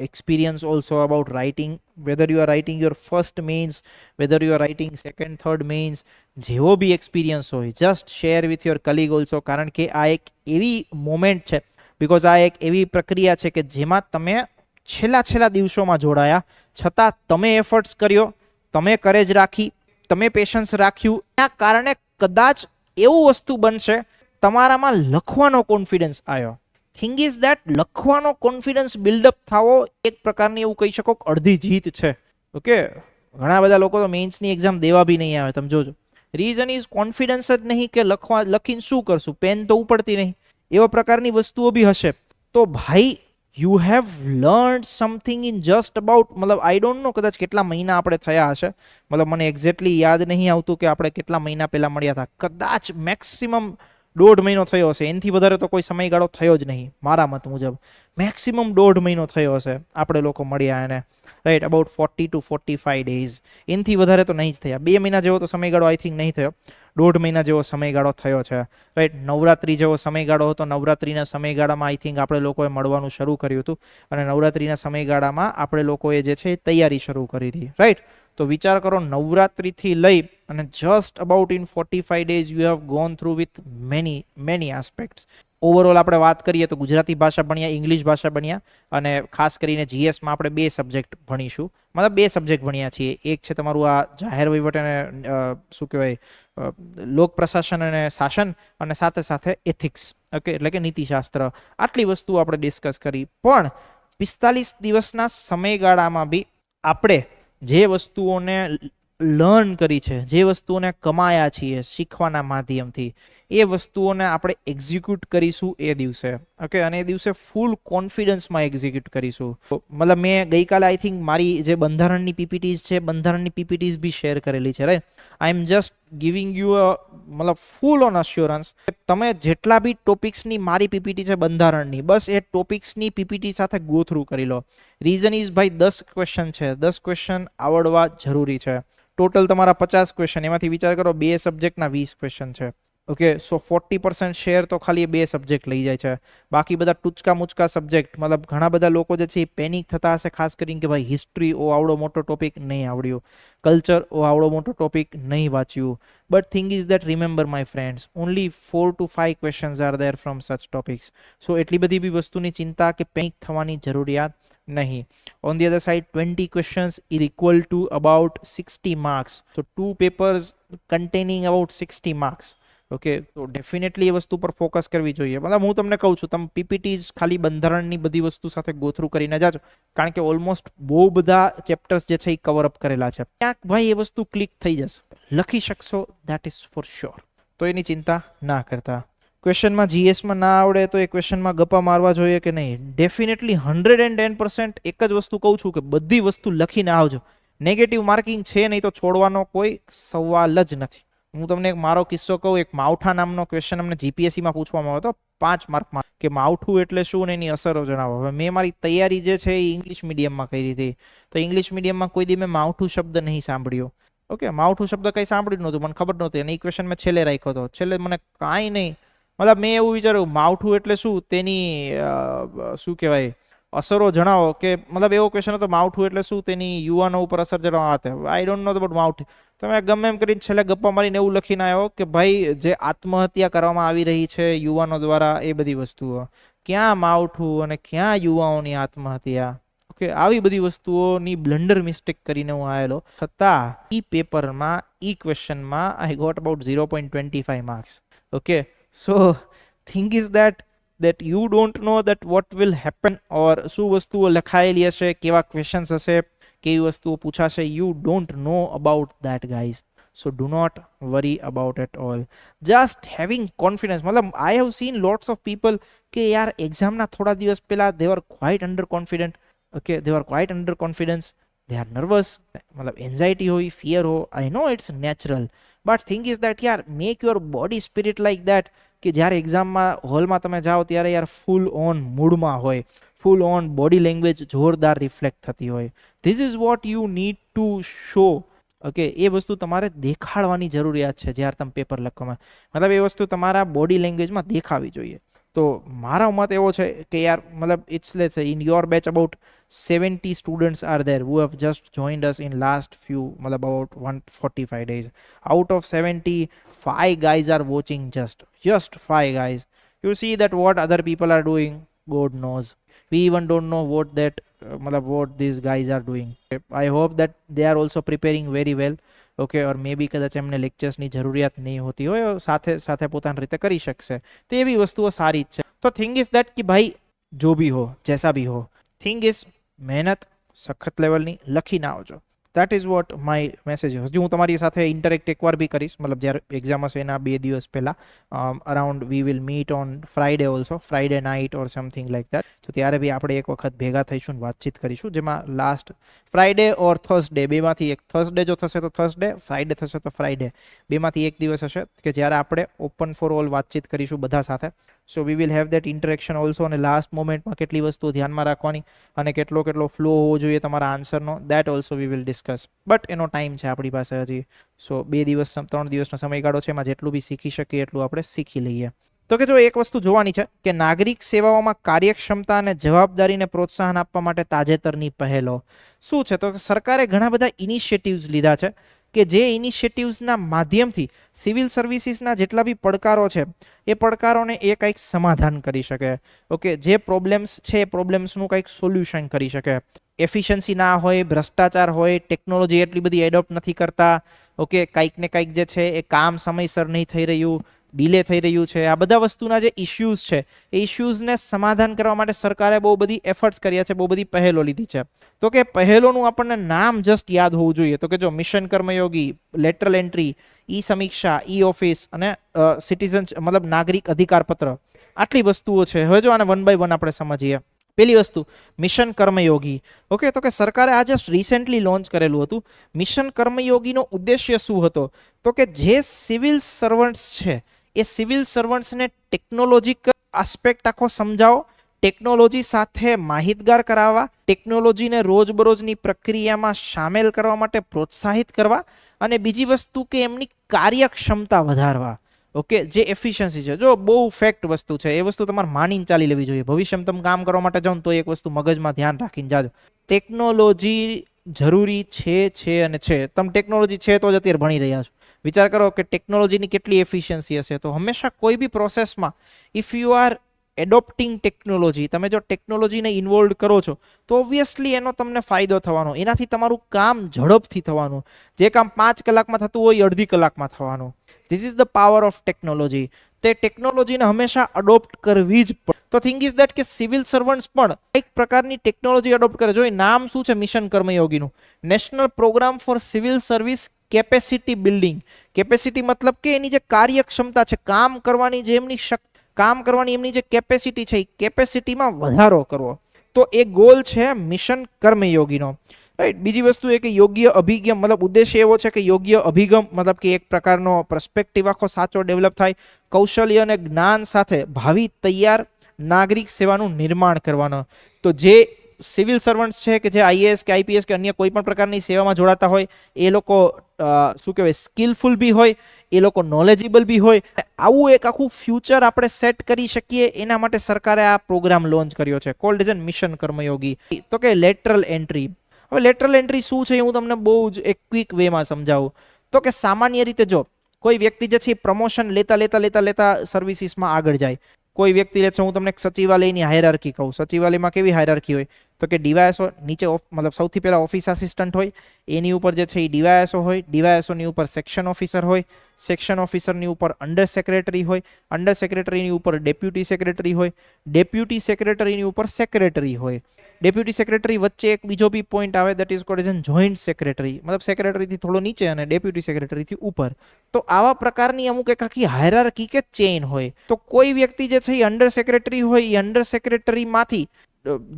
experience also about writing whether you are writing your first mains, whether you are writing second third mains, જેવો બી એક્સપિરિયન્સ હોય just share with your colleague also, કારણ કે આ એક એવી મોમેન્ટ છે, બિકોઝ આ એક એવી પ્રક્રિયા છે કે જેમાં તમે છેલ્લા દિવસોમાં જોડાયા છતાં તમે એફર્ટ્સ કર્યો, તમે કરેજ રાખી, તમે પેશન્સ રાખ્યું, એના કારણે કદાચ એવું વસ્તુ બનશે, તમારામાં લખવાનો કોન્ફિડન્સ આવ્યો. થિંગ ઇઝ દેટ લખવાનો કોન્ફિડન્સ બિલ્ડઅપ થવો એક પ્રકારની એવું કહી શકો અડધી જીત છે. ઓકે, ઘણા બધા લોકો તો મેઇન્સની એક્ઝામ દેવા બી નહીં આવે, તમે જોજો. રીઝન ઇઝ કોન્ફિડન્સ જ નહીં કે લખીને શું કરશું, પેન તો ઉપડતી નહીં, એવા પ્રકારની વસ્તુઓ બી હશે. તો ભાઈ you have learn something in just about, મતલબ આઈ ડોન્ટ નો કદાચ કેટલા મહિના આપણે થયા હશે, મતલબ મને એક્ઝેક્ટલી યાદ નહીં આવતું કે આપણે કેટલા મહિના પહેલા મળ્યા હતા, કદાચ મેક્સિમમ 1.5 મહિનો થયો હશે, એનાથી વધારે તો કોઈ સમયગાળો થયો જ નહીં મારા મત મુજબ. મેક્સિમમ 1.5 મહિનો થયો હશે આપણે લોકો મળ્યા એને, રાઈટ, અબાઉટ 40 to 45 ડેઝ, એનાથી વધારે તો નહીં જ થયા. 2 મહિના જેવો તો સમયગાળો આઈ થિંક નહીં થયો, 1.5 મહિના જેવો સમયગાળો થયો છે, રાઈટ. નવરાત્રી જેવો સમયગાળો હતો, નવરાત્રીના સમયગાળામાં આઈ થિંક આપણે લોકોએ મળવાનું શરૂ કર્યું હતું, અને નવરાત્રીના સમયગાળામાં આપણે લોકોએ જે છે તૈયારી શરૂ કરી હતી, રાઈટ. તો વિચાર કરો, નવરાત્રીથી લઈ અને just about in 45 days you have gone through with many aspects. Overall આપણે વાત કરીએ તો ગુજરાતી ભાષા ભણ્યા, ઇંગ્લિશ ભાષા ભણ્યા, અને ખાસ કરીને જીએસમાં આપણે 2 સબ્જેક્ટ ભણીશું, મતલબ 2 સબ્જેક્ટ ભણ્યા છીએ. એક છે તમારું આ જાહેર વહીવટ અને શું કહેવાય લોક પ્રશાસન અને શાસન, અને સાથે સાથે એથિક્સ, ઓકે, એટલે કે નીતિશાસ્ત્ર. આટલી વસ્તુ આપણે ડિસ્કસ કરી. પણ 45 દિવસના સમયગાળામાં બી આપણે જે વસ્તુઓને લર્ન કરી છે, જે વસ્તુઓને કમાયા છીએ શીખવાના માધ્યમથી, એ વસ્તુઓને આપણે એક્ઝિક્યુટ કરીશું એ દિવસે, ઓકે, અને એ દિવસે ફૂલ કોન્ફિડન્સમાં એક્ઝિક્યુટ કરીશું. મતલબ મેં ગઈકાલે આઈ થિંક મારી જે બંધારણની પીપીટીઝ છે, બંધારણની પીપીટીઝ બી શેર કરેલી છે, right. I M just giving you અ મતલબ ફૂલ ઓન અશ્યોરન્સ, તમે જેટલા બી ટોપિક્સની મારી પીપીટી છે બંધારણની, બસ એ ટોપિક્સની પીપીટી સાથે ગો થ્રુ કરી લો. રીઝન ઇઝ ભાઈ 10 ક્વેશ્ચન છે, 10 ક્વેશ્ચન આવડવા જરૂરી છે. ટોટલ તમારા 50 ક્વેશ્ચન, એમાંથી વિચાર કરો 2 સબ્જેક્ટના 20 ક્વેશ્ચન છે, ઓકે. સો 40% શેર તો ખાલી 2 સબ્જેક્ટ લઈ જાય છે. બાકી બધા ટૂચકા મુચકા સબ્જેક્ટ, મતલબ ઘણા બધા લોકો જે છે એ પેનિક થતા હશે, ખાસ કરીને કે ભાઈ હિસ્ટ્રી ઓ આવડો મોટો ટોપિક નહીં આવડ્યો, કલ્ચર ઓ આવડો મોટો ટોપિક નહીં વાંચ્યું. But thing is that remember my friends, only 4 to 5 questions are there from such topics. So એટલી બધી બી વસ્તુની ચિંતા કે પેનિક થવાની જરૂરિયાત નહીં. On the other side, 20 questions is equal to about 60 marks. So 2 papers containing about 60 marks. Okay, તો definitely એ વસ્તુ પર ફોકસ કરવી જોઈએ. મતલબ હું તમને કહું છું, તમે પીપીટીઝ ખાલી બંધારણની બધી વસ્તુ સાથે ગો થ્રુ કરીને જાજો, કારણ કે ઓલમોસ્ટ બહુ બધા ચેપ્ટર્સ જે છે એ કવર અપ કરેલા છે. ક્યાંક ભાઈ એ વસ્તુ ક્લિક થઈ જશે, લખી શકશો, દેટ ઇઝ ફોર શ્યોર. તો એની ચિંતા ના કરતા. ક્વેશ્ચનમાં જીએસમાં ના આવડે તો એ ક્વેશ્ચનમાં ગપ્પા મારવા જોઈએ કે નહીં? ડેફિનેટલી 110% એક જ વસ્તુ કહું છું કે બધી વસ્તુ લખીને આવજો. નેગેટિવ માર્કિંગ છે નહીં તો છોડવાનો કોઈ સવાલ જ નથી. હું તમને એક મારો કિસ્સો કહું. એક માવઠા નામનો ક્વેશ્ચન અમને જીપીએસસીમાં પૂછવામાં આવ્યો હતો 5 માર્કમાં, કે માવઠું એટલે શું ને એની અસરો જણાવો. હવે મેં મારી તૈયારી જે છે એ ઇંગ્લિશ મીડિયમમાં કરી હતી, તો ઇંગ્લિશ મીડિયમમાં કોઈ દી મેં માવઠું શબ્દ નહીં સાંભળ્યો. ઓકે, માવઠું શબ્દ કંઈ સાંભળ્યું નહોતું, મને ખબર નહોતી, અને એ ક્વેશ્ચન મેં છેલ્લે રાખ્યો હતો. છેલ્લે મને કાંઈ નહીં, મતલબ મેં એવું વિચાર્યું માવઠું એટલે શું, તેની શું કહેવાય અસરો જણાવો, કે મતલબ એવો ક્વેશ્ચન હતો માવઠું એટલે શું, તેની યુવાનો ઉપર અસર જણાવો. આઈ ડોન્ટ નો અબાઉટ માવઠું. તો મેં ગમે એમ કરીને છેલ્લે ગપ્પા મારીને એવું લખીને આવ્યો કે ભાઈ જે આત્મહત્યા કરવામાં આવી રહી છે યુવાનો દ્વારા, એ બધી વસ્તુઓ, ક્યાં માવઠું અને ક્યાં યુવાઓની આત્મહત્યા. ઓકે, આવી બધી વસ્તુઓની બ્લન્ડર મિસ્ટેક કરીને હું આવેલો, છતાં ઈ પેપરમાં ઈ ક્વેશ્ચનમાં I got about 0.25 marks. Okay, so thing is that you don't know that what will happen, or શું વસ્તુઓ લખાયેલી હશે, કેવા ક્વેશ્ચન્સ હશે, કેવી વસ્તુઓ પૂછાશે. You don't know about that, guys. So do not worry about it all. Just having confidence. મતલબ I have seen lots of people કે યાર એક્ઝામના થોડા દિવસ પહેલા they were quite under confident. Okay, they were quite under confidence. They are nervous. મતલબ anxiety હોય, fear હોય. I know it's natural. But thing is that યાર make your body spirit like that કે જ્યારે એક્ઝામમાં હોલમાં તમે જાઓ ત્યારે યાર ફૂલ ઓન મૂડમાં હોય, ફૂલ ઓન બોડી લેંગ્વેજ જોરદાર રિફ્લેક્ટ થતી હોય. This is what you need to show. Okay, એ વસ્તુ તમારે દેખાડવાની જરૂરિયાત છે જ્યારે તમે પેપર લખવામાં. મતલબ એ વસ્તુ તમારા બોડી લેંગ્વેજમાં દેખાવી જોઈએ. તો મારા મત એવો છે કે યાર મતલબ it's let's in your batch about 70 students are there who have just joined us in last few મતલબ about 145 days. Out of 70, 5 guys are watching, just 5 guys. You see that what other people are doing, God knows. We even don't know what that what these guys are doing. I hope that they are also preparing very well. Okay or maybe કદાચ એમને લેક્ચર્સની જરૂરિયાત નહીં હોતી હોય, સાથે સાથે પોતાની રીતે કરી શકશે, તો એવી વસ્તુઓ સારી જ છે. તો થિંગ ઇઝ દેટ કે ભાઈ જો બી હો જૈસા બી હો, થિંગ ઇઝ મહેનત સખત લેવલની લખીને આવજો. That is what my message. હજી હું તમારી સાથે ઇન્ટરેક્ટ એકવાર બી કરીશ, મતલબ જ્યારે એક્ઝામ હશે એના 2 દિવસ પહેલાં. Around we will meet on Friday also, Friday night or something like that. તો ત્યારે બી આપણે એક વખત ભેગા થઈશું, વાતચીત કરીશું, જેમાં લાસ્ટ ફ્રાઈડે ઓર થર્સડે બેમાંથી એક, થર્સડે જો થશે તો થર્સડે, ફ્રાઈડે થશે તો ફ્રાઈડે, બેમાંથી એક દિવસ હશે કે જ્યારે આપણે ઓપન ફોર ઓલ વાતચીત કરીશું બધા સાથે. So we will have that interaction also. અને લાસ્ટ મોમેન્ટમાં કેટલી વસ્તુઓ ધ્યાનમાં રાખવાની અને કેટલો ફ્લો હોવો જોઈએ તમારા આન્સરનો, that also we will discuss. But એનો ટાઈમ છે આપણી પાસે હજી. સો 2 દિવસ 3 દિવસનો સમયગાળો છે, એમાં જેટલું બી શીખી શકીએ એટલું આપણે શીખી લઈએ. તો કે જો એક વસ્તુ જોવાની છે કે નાગરિક સેવાઓમાં કાર્યક્ષમતા અને જવાબદારીને પ્રોત્સાહન આપવા માટે તાજેતરની પહેલો શું છે. તો સરકારે ઘણા બધા ઇનિશિયેટિવ્સ લીધા છે કે જે ઇનિશિયેટિવ્સના માધ્યમથી સિવિલ સર્વિસીસના જેટલા બી પડકારો છે એ પડકારોને એ કંઈક સમાધાન કરી શકે. ઓકે, જે પ્રોબ્લેમ્સ છે એ પ્રોબ્લેમ્સનું કંઈક સોલ્યુશન કરી શકે. એફિશિયન્સી ના હોય, ભ્રષ્ટાચાર હોય, ટેકનોલોજી એટલી બધી એડોપ્ટ નથી કરતા, ઓકે, કંઈક ને કંઈક જે છે એ કામ સમયસર નહીં થઈ રહ્યું, ડિલે થઈ રહ્યું છે, આ બધા વસ્તુના જે ઇશ્યુઝ છે એ ઇશ્યુઝને સમાધાન કરવા માટે સરકારે બહુ બધી એફર્ટ્સ કર્યા છે, બહુ બધી પહેલો લીધી છે. તો કે પહેલોનું આપણને નામ જસ્ટ યાદ હોવું જોઈએ. તો કે જો મિશન કર્મયોગી, લેટરલ એન્ટ્રી, ઈ સમીક્ષા, ઈ ઓફિસ અને સિટીઝન નાગરિક અધિકાર પત્ર, આટલી વસ્તુઓ છે. હવે જો આને 1 by 1 આપણે સમજીએ. પહેલી વસ્તુ મિશન કર્મયોગી. ઓકે, તો કે સરકારે આ જસ્ટ રિસેન્ટલી લોન્ચ કરેલું હતું. મિશન કર્મયોગીનો ઉદ્દેશ્ય શું હતો? તો કે જે સિવિલ સર્વન્ટ્સ છે એ સિવિલ સર્વન્ટ્સને ટેકનોલોજીકલ આસ્પેક્ટ આખો સમજાવો, ટેકનોલોજી સાથે માહિતગાર કરાવવા, ટેકનોલોજીને રોજબરોજની પ્રક્રિયામાં સામેલ કરવા માટે પ્રોત્સાહિત કરવા, અને બીજી વસ્તુ કે એમની કાર્યક્ષમતા વધારવા. ઓકે, જે એફિશિયન્સી છે, જો બહુ ફેક્ટ વસ્તુ છે, એ વસ્તુ તમારે માનીને ચાલી લેવી જોઈએ. ભવિષ્યમાં તમે કામ કરવા માટે જાઓ તો એક વસ્તુ મગજમાં ધ્યાન રાખીને જાજો, ટેકનોલોજી જરૂરી છે અને છે. તમે ટેકનોલોજી છે તો જ અત્યારે ભણી રહ્યા છો. વિચાર કરો કે ટેકનોલોજીની કેટલી એફિશિયન્સી હશે. તો હંમેશા કોઈ બી પ્રોસેસમાં ઇફ યુ આર એડોપ્ટિંગ ટેકનોલોજી, તમે જો ટેકનોલોજીને ઇન્વોલ્વ કરો છો તો ઓબ્વિયસલી એનો તમને ફાયદો થવાનો, એનાથી તમારું કામ ઝડપથી થવાનું. જે કામ 5 કલાકમાં થતું હોય અડધી કલાકમાં થવાનું. This is the power of technology. તે ટેકનોલોજીને હંમેશા અડોપ્ટ કરવી જ પડે. તો થિંગ ઇઝ દેટ કે સિવિલ સર્વન્ટ્સ પણ એક પ્રકારની ટેકનોલોજી અડોપ્ટ કરે. જો એ નામ શું છે મિશન કર્મયોગીનું, national programme for civil service capacity building. Capacity મતલબ કે એની જે કાર્યક્ષમતા છે, કામ કરવાની જે એમની કામ કરવાની એમની જે કેપેસિટી છે, એ કેપેસિટીમાં વધારો કરવો. તો એ ગોલ છે મિશન કર્મયોગીનો. રાઈટ. બીજી વસ્તુ એ કે યોગ્ય અભિગમ, ઉદ્દેશ્ય એવો છે કે યોગ્ય અભિગમ કે એક પ્રકારનો પર્સપેક્ટિવ આખો સાચો ડેવલપ થાય, કૌશલ્ય અને જ્ઞાન સાથે ભાવિ તૈયાર નાગરિક સેવાનું નિર્માણ કરવાનો. તો જે સિવિલ સર્વન્ટ્સ છે કે જે આઈએએસ કે આઈપીએસ કે અન્ય કોઈ પણ પ્રકારની સેવામાં જોડાતા હોય એ લોકો શું કહેવાય સ્કિલફુલ બી હોય, એ લોકો નોલેજેબલ બી હોય. આવું એક આખું ફ્યુચર આપણે સેટ કરી શકીએ એના માટે સરકારે આ પ્રોગ્રામ લોન્ચ કર્યો છે, કોલ્ડ ઇઝ મિશન કર્મયોગી. તો કે લેટરલ એન્ટ્રી. હવે લેટરલ એન્ટ્રી શું છે હું તમને બહુ જ એક ક્વિક વેમાં સમજાવું. તો કે સામાન્ય રીતે જો કોઈ વ્યક્તિ જે છે પ્રમોશન લેતા સર્વિસીસમાં આગળ જાય. કોઈ વ્યક્તિ લે છે, હું તમને સચિવાલયની હાયરાર્કી કહું. સચિવાલયમાં કેવી હાયરાર્કી હોય? તો કે ડીવાયએસઓ નીચે સૌથી પહેલા ઓફિસ આસિસ્ટન્ટ હોય, એની ઉપર જે છે એ ડીવાયએસઓ હોય, ડીવાયએસઓની ઉપર સેક્શન ઓફિસર હોય, સેક્શન ઓફિસરની ઉપર અંડર સેક્રેટરી હોય, અંડર સેક્રેટરીની ઉપર ડેપ્યુટી સેક્રેટરી હોય, ડેપ્યુટી સેક્રેટરીની ઉપર સેક્રેટરી હોય. ડેપ્યુટી સેક્રેટરી વચ્ચે એક બીજો બી પોઈન્ટ આવે, that is called as joint secretary. સેક્રેટરીથી થોડો નીચે અને ડેપ્યુટી સેક્રેટરીથી ઉપર. તો આવા પ્રકારની અમુક એક આખી હાયરાર્કી કે ચેઇન હોય. તો કોઈ વ્યક્તિ જે છે એ અંડર સેક્રેટરી હોય, એ અંડર સેક્રેટરીમાંથી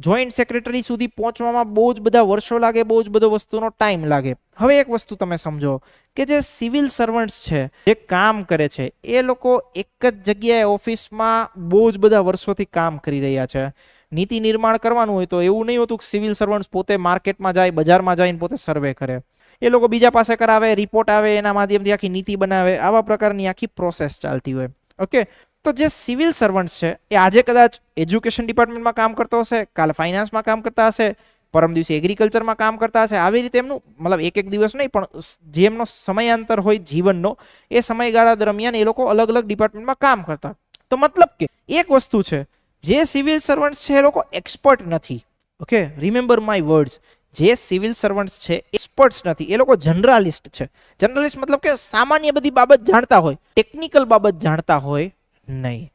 જોઈન્ટ સેક્રેટરી સુધી પહોંચવામાં બહુ જ બધા વર્ષો લાગે, બહુ જ બધો વસ્તુનો ટાઈમ લાગે. હવે એક વસ્તુ તમે સમજો કે જે સિવિલ સર્વન્ટ્સ છે, જે કામ કરે છે, એ લોકો એક જ જગ્યાએ ઓફિસમાં બહુ જ બધા વર્ષોથી કામ કરી રહ્યા છે. નીતિ નિર્માણ કરવાનું હોય તો એવું નહીં હોતું કે સિવિલ સર્વન્ટ્સ પોતે માર્કેટમાં જાય, બજારમાં જઈને પોતે સર્વે કરે. એ લોકો બીજા પાસે કરાવે, રિપોર્ટ આવે, એના માધ્યમથી આખી નીતિ બનાવે. આવા પ્રકારની આખી પ્રોસેસ ચાલતી હોય. ઓકે, તો જે સિવિલ સર્વન્ટ્સ છે એ આજે કદાચ એજ્યુકેશન ડિપાર્ટમેન્ટમાં કામ કરતો હશે, કાલે ફાઇનાન્સમાં કામ કરતા હશે, પરમ દિવસે એગ્રીકલ્ચરમાં કામ કરતા હશે. આવી રીતે એમનું મતલબ એક દિવસ નહીં પણ જે એમનો સમયાંતર હોય જીવનનો એ સમયગાળા દરમિયાન એ લોકો અલગ અલગ ડિપાર્ટમેન્ટમાં કામ કરતા. તો મતલબ કે એક વસ્તુ છે, જે સિવિલ સર્વન્ટ્સ છે એ લોકો એક્સપર્ટ નથી. Okay, remember my words. જે સિવિલ સર્વન્ટ્સ છે એક્સપર્ટ્સ નથી, એ લોકો જનરાલિસ્ટ છે. જનરાલિસ્ટ મતલબ કે સામાન્ય બધી બાબત જાણતા હોય, ટેકનિકલ બાબત જાણતા હોય નહીં.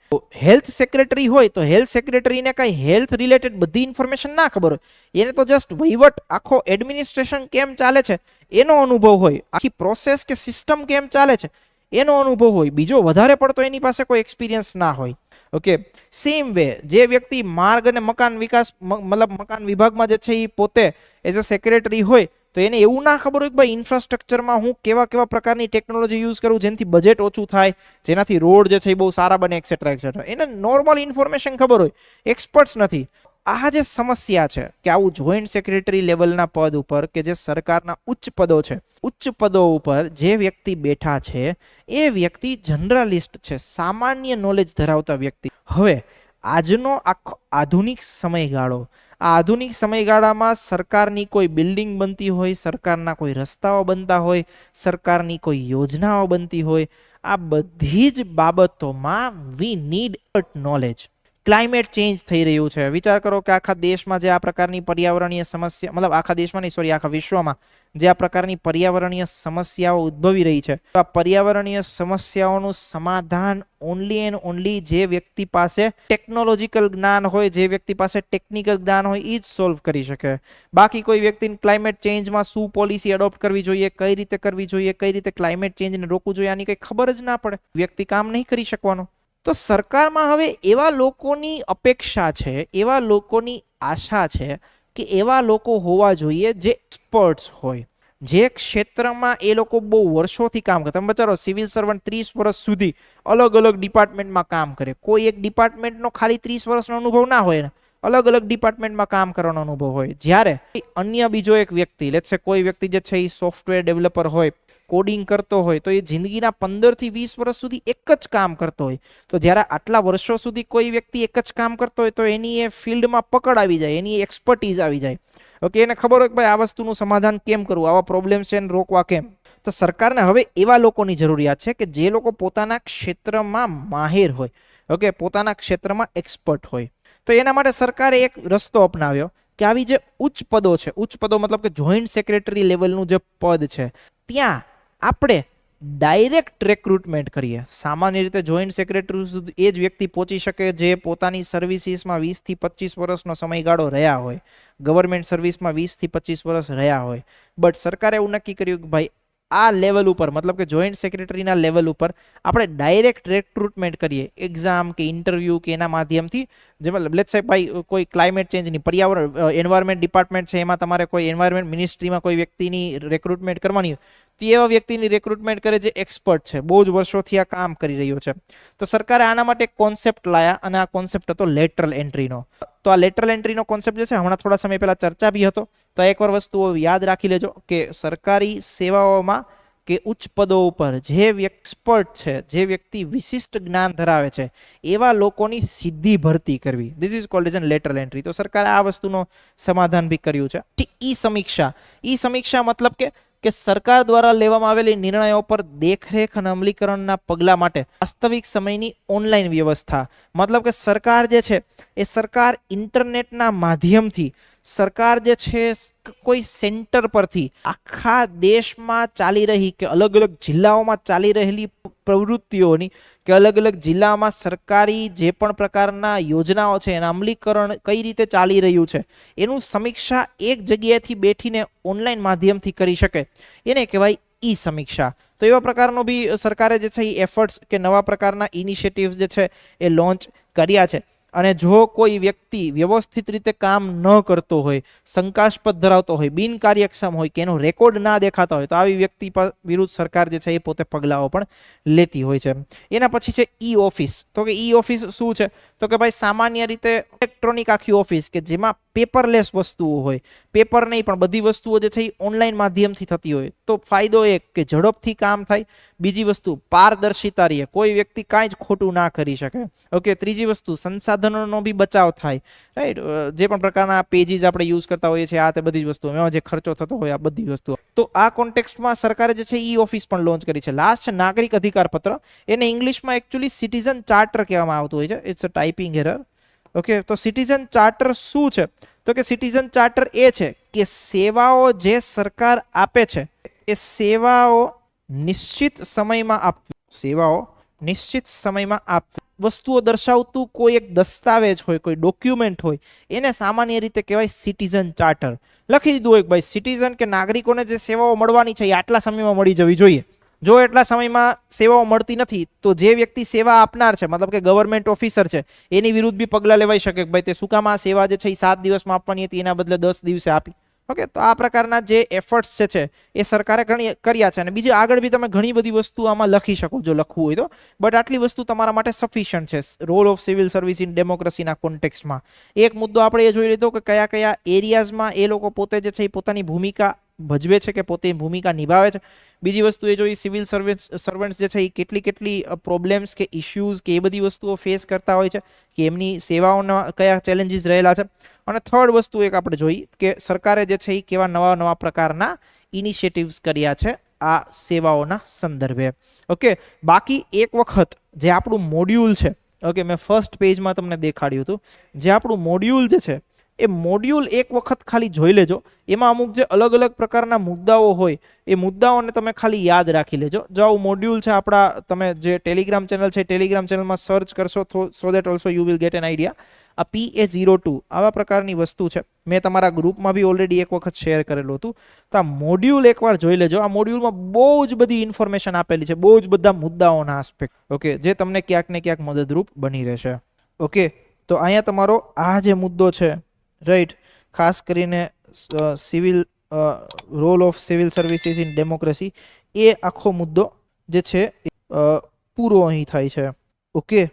હેલ્થ સેક્રેટરી હોય તો હેલ્થ સેક્રેટરીને કઈ હેલ્થ રિલેટેડ બધી ઇન્ફોર્મેશન ના ખબર હોય. એને તો જસ્ટ વહીવટ, આખો એડમિનિસ્ટ્રેશન કેમ ચાલે છે એનો અનુભવ હોય, આખી પ્રોસેસ કે સિસ્ટમ કેમ ચાલે છે એનો અનુભવ હોય. બીજો વધારે પડતો એની પાસે કોઈ એક્સપિરિયન્સ ના હોય. ઓકે, સેમ વે જે વ્યક્તિ માર્ગ અને મકાન વિકાસ મતલબ મકાન વિભાગમાં જે છે એ પોતે એઝ અ સેક્રેટરી હોય તો એને એવું ના ખબર હોય કે ભાઈ ઇન્ફ્રાસ્ટ્રક્ચરમાં હું કેવા કેવા પ્રકારની ટેકનોલોજી યુઝ કરું જેનાથી બજેટ ઓછું થાય, જેનાથી રોડ જે છે એ બહુ સારા બને, એક્સેટ્રા એક્સેટ્રા. એને નોર્મલ ઇન્ફોર્મેશન ખબર હોય, એક્સપર્ટ્સ નથી. આ જે સમસ્યા છે કે આવું જોઈન્ટ સેક્રેટરી લેવલના પદ ઉપર કે જે સરકારના ઉચ્ચ પદો છે, ઉચ્ચ પદો ઉપર જે વ્યક્તિ બેઠા છે એ વ્યક્તિ જનરલિસ્ટ છે, સામાન્ય નોલેજ ધરાવતા વ્યક્તિ. હવે આજનો આખો આધુનિક સમયગાળો, આ આધુનિક સમયગાળામાં સરકારની કોઈ બિલ્ડિંગ બનતી હોય, સરકારના કોઈ રસ્તાઓ બનતા હોય, સરકારની કોઈ યોજનાઓ બનતી હોય, આ બધી જ બાબતોમાં we need knowledge. Climate change થઈ રહ્યું છે. વિચાર કરો કે આખા દેશમાં જે આ પ્રકારની પર્યાવરણીય સમસ્યા, મતલબ આખા દેશમાં નહીં, સોરી, આખા વિશ્વમાં જે આ પ્રકારની પર્યાવરણીય સમસ્યાઓ ઉદ્ભવી રહી છે, તો આ પર્યાવરણીય સમસ્યાઓનું સમાધાન ઓનલી એન્ડ ઓનલી જે વ્યક્તિ પાસે ટેકનોલોજીકલ જ્ઞાન હોય, જે વ્યક્તિ પાસે ટેકનિકલ જ્ઞાન હોય એ જ સોલ્વ કરી શકે. બાકી કોઈ વ્યક્તિને ક્લાઇમેટ ચેન્જમાં શું પોલિસી એડોપ્ટ કરવી જોઈએ, કઈ રીતે કરવી જોઈએ, કઈ રીતે ક્લાઇમેટ ચેન્જને રોકવું જોઈએ, આની કંઈ ખબર જ ના પડે. વ્યક્તિ કામ નહીં કરી શકવાનો. તો સરકારમાં હવે એવા લોકોની અપેક્ષા છે, એવા લોકોની આશા છે કે એવા લોકો હોવા જોઈએ જે એક્સપર્ટ્સ હોય, જે ક્ષેત્રમાં એ લોકો બહુ વર્ષોથી કામ કરે. તમે બચારો સિવિલ સર્વન્ટ 30 વર્ષ સુધી અલગ અલગ ડિપાર્ટમેન્ટમાં કામ કરે. કોઈ એક ડિપાર્ટમેન્ટનો ખાલી 30 વર્ષનો અનુભવ ના હોય ને, અલગ અલગ ડિપાર્ટમેન્ટમાં કામ કરવાનો અનુભવ હોય. જ્યારે અન્ય બીજો એક વ્યક્તિ, લેટ્સ સે કોઈ વ્યક્તિ જે છે એ સોફ્ટવેર ડેવલપર હોય, કોડિંગ કરતો હોય, તો એ જિંદગીના 15 થી 20 વર્ષ સુધી એક જ કામ કરતો હોય. તો જ્યારે આટલા વર્ષો સુધી કોઈ વ્યક્તિ એક જ કામ કરતો હોય તો એની એ ફિલ્ડમાં પકડ આવી જાય, એની એક્સપર્ટીઝ આવી જાય. ઓકે, એને ખબર હોય કે ભાઈ આ વસ્તુનું સમાધાન કેમ કરવું, આવા પ્રોબ્લેમ્સ છે એને રોકવા કેમ. તો સરકારને હવે એવા લોકોની જરૂરિયાત છે કે જે લોકો પોતાના ક્ષેત્રમાં માહિર હોય, ઓકે, પોતાના ક્ષેત્રમાં એક્સપર્ટ હોય. તો એના માટે સરકારે એક રસ્તો અપનાવ્યો કે આવી જે ઉચ્ચ પદો છે, ઉચ્ચ પદો મતલબ કે જોઈન્ટ સેક્રેટરી લેવલનું જે પદ છે, ત્યાં આપણે ડાયરેક્ટ રેક્રુટમેન્ટ કરીએ. સામાન્ય રીતે જોઈન્ટ સેક્રેટરી સુધી એ જ વ્યક્તિ પહોંચી શકે જે પોતાની સર્વિસીસમાં 20 થી 25 વર્ષનો સમયગાળો રહ્યા હોય, ગવર્મેન્ટ સર્વિસમાં 20 થી 25 વર્ષ રહ્યા હોય. બટ સરકારે એવું નક્કી કર્યું કે ભાઈ આ લેવલ ઉપર મતલબ કે જોઈન્ટ સેક્રેટરીના લેવલ ઉપર આપણે ડાયરેક્ટ રેક્રુટમેન્ટ કરીએ, એક્ઝામ કે ઇન્ટરવ્યૂ કે એના માધ્યમથી. જેમાં લેટ્સ સે ભાઈ કોઈ ક્લાઇમેટ ચેન્જની પર્યાવરણ એન્વાયરમેન્ટ ડિપાર્ટમેન્ટ છે, એમાં તમારે કોઈ એન્વાયરમેન્ટ મિનિસ્ટ્રીમાં કોઈ વ્યક્તિની રેક્રુટમેન્ટ કરવાની હોય તો એવા વ્યક્તિની રેક્રુટમેન્ટ કરે જે એક્સપર્ટ છે, બહુ જ વર્ષોથી આ કામ કરી રહ્યો છે. તો સરકારે આના માટે એક કોન્સેપ્ટ લાયા અને આ કોન્સેપ્ટ હતો લેટરલ એન્ટ્રીનો. તો આ લેટરલ એન્ટ્રીનો કોન્સેપ્ટ જે છે હમણાં થોડા સમય પહેલા ચર્ચા બી હતો. તો એકવાર વસ્તુઓ યાદ રાખી લેજો કે સરકારી સેવાઓમાં કે ઉચ્ચ પદો ઉપર જે એક્સપર્ટ છે, જે વ્યક્તિ વિશિષ્ટ જ્ઞાન ધરાવે છે, એવા લોકોની સીધી ભરતી કરવી. This is called as an lateral entry. તો સરકારે આ વસ્તુનો સમાધાન બી કર્યું છે. ઈ સમીક્ષા, ઈ સમીક્ષા મતલબ કે સરકાર દ્વારા લેવામાં આવેલી નિર્ણયો પર દેખરેખ અને અમલીકરણના પગલા માટે વાસ્તવિક સમયની ઓનલાઈન વ્યવસ્થા. મતલબ કે સરકાર જે છે એ સરકાર ઇન્ટરનેટના માધ્યમથી સરકાર જે છે કોઈ સેન્ટર પરથી આખા દેશમાં ચાલી રહી કે અલગ અલગ જિલ્લાઓમાં ચાલી રહેલી પ્રવૃત્તિઓની કે અલગ અલગ જિલ્લામાં સરકારી જે પણ પ્રકારના યોજનાઓ છે એના અમલીકરણ કઈ રીતે ચાલી રહ્યું છે એનું સમીક્ષા એક જગ્યાએથી બેઠીને ઓનલાઈન માધ્યમથી કરી શકે, એને કહેવાય ઈ સમીક્ષા. તો એવા પ્રકારનો બી સરકારે જે છે એ એફર્ટ્સ કે નવા પ્રકારના ઇનિશિયેટિવ્સ જે છે એ લોન્ચ કર્યા છે. અને જો કોઈ વ્યક્તિ વ્યવસ્થિત રીતે કામ ન કરતો હોય, શંકાસ્પદ ધરાવતો હોય, બિનકાર્યક્ષમ હોય કે એનો રેકોર્ડ ના દેખાતા હોય તો આવી વ્યક્તિ વિરુદ્ધ સરકાર જે છે એ પોતે પગલાઓ પણ લેતી હોય છે. એના પછી છે ઈ ઓફિસ. તો કે ઈ ઓફિસ શું છે? તો તો કે ભાઈ સામાન્ય રીતે ઇલેક્ટ્રોનિક આખી ઓફિસ કે જેમાં પેપરલેસ વસ્તુઓ હોય, પેપર નહીં પણ બધી વસ્તુઓ જે છે એ ઓનલાઈન માધ્યમથી થતી હોય, તો ફાયદો એક કે ઝડપથી કામ થાય, બીજી વસ્તુ પારદર્શિતા રહે, કોઈ વ્યક્તિ કાંઈ જ ખોટું ના કરી શકે, ઓકે, ત્રીજી વસ્તુ સંસાધનોનો બી બચાવ થાય, રાઈટ, જે પણ પ્રકારના પેજીસ આપણે યુઝ કરતા હોઈએ છીએ આ તે બધી જ વસ્તુઓ, એમાં જે ખર્ચો થતો હોય આ બધી વસ્તુઓ. તો આ કોન્ટેક્સ્ટમાં સરકારે જે છે ઈ ઓફિસ પણ લોન્ચ કરી છે. લાસ્ટ છે નાગરિક અધિકાર પત્ર, એને ઇંગ્લિશમાં એકચ્યુઅલી સિટીઝન ચાર્ટર કહેવામાં આવતું હોય છે, it's a typing error. Okay, તો સિટીઝન ચાર્ટર શું છે? તો કે સિટીઝન ચાર્ટર એ છે કે સેવાઓ જે સરકાર આપે છે એ સેવાઓ નિશ્ચિત સમયમાં આપવી, સેવાઓ નિશ્ચિત સમયમાં આપવી, વસ્તુઓ દર્શાવતું કોઈ એક દસ્તાવેજ હોય, કોઈ ડોક્યુમેન્ટ હોય, એને સામાન્ય રીતે કહેવાય સિટીઝન ચાર્ટર. લખી દીધું હોય કે ભાઈ સિટીઝન કે નાગરિકોને જે સેવાઓ મળવાની છે એ આટલા સમયમાં મળી જવી જોઈએ. જો એટલા સમયમાં સેવાઓ મળતી નથી તો જે વ્યક્તિ સેવા આપનાર છે, મતલબ કે ગવર્મેન્ટ ઓફિસર છે, એની વિરુદ્ધ બી પગલાં લેવાઈ શકે કે ભાઈ તે શું કામ આ સેવા જે છે એ 7 દિવસમાં આપવાની હતી એના બદલે 10 દિવસે આપી. ઓકે, તો આ પ્રકારના જે એફર્ટ્સ છે એ સરકારે કર્યા છે. અને બીજી આગળ બી તમે ઘણી બધી વસ્તુ આમાં લખી શકો જો લખવું હોય તો, બટ આટલી વસ્તુ તમારા માટે સફિશિયન્ટ છે role of civil service in ડેમોક્રેસીના કોન્ટેક્સ્ટમાં. એક મુદ્દો આપણે એ જોઈ લીધો કે કયા કયા એરિયાઝમાં એ લોકો પોતે જે છે એ પોતાની ભૂમિકા ભજવે છે કે પોતે ભૂમિકા નિભાવે છે. બીજી વસ્તુ એ જોઈ સિવિલ સર્વન્ટ્સ જે છે એ કેટલી પ્રોબ્લેમ્સ કે ઇશ્યુઝ કે એ બધી વસ્તુઓ ફેસ કરતા હોય છે કે એમની સેવાઓના કયા ચેલેન્જીસ રહેલા છે. અને થર્ડ વસ્તુ એક આપણે જોઈ કે સરકારે જે છે એ કેવા નવા પ્રકારના ઇનિશિયેટિવ્સ કર્યા છે આ સેવાઓના સંદર્ભે. ઓકે, બાકી એક વખત જે આપણું મોડ્યુલ છે, ઓકે, મેં ફર્સ્ટ પેજમાં તમને દેખાડ્યું હતું, જે આપણું મોડ્યુલ જે છે એ મોડ્યુલ એક વખત ખાલી જોઈ લેજો. એમાં અમુક જે અલગ અલગ પ્રકારના મુદ્દાઓ હોય એ મુદ્દાઓને તમે ખાલી યાદ રાખી લેજો. જો આવું મોડ્યુલ છે આપણા, તમે જે ટેલિગ્રામ ચેનલ છે ટેલિગ્રામ ચેનલમાં સર્ચ કરશો so that also you will get an idea. આ PA02 આવા પ્રકારની વસ્તુ છે, મેં તમારા ગ્રુપમાં બી ઓલરેડી એક વખત શેર કરેલું હતું. તો આ મોડ્યુલ એકવાર જોઈ લેજો. આ મોડ્યુલમાં બહુ જ બધી ઇન્ફોર્મેશન આપેલી છે, બહુ જ બધા મુદ્દાઓના આસ્પેક્ટ, ઓકે, જે તમને ક્યાંક ને ક્યાંક મદદરૂપ બની રહેશે. ઓકે, તો અહીંયા તમારો આ જે મુદ્દો છે, રાઈટ, ખાસ કરીને civil role of civil services in democracy, એ આખો મુદ્દો જે છે પૂરો અહીં થાય છે. ઓકે.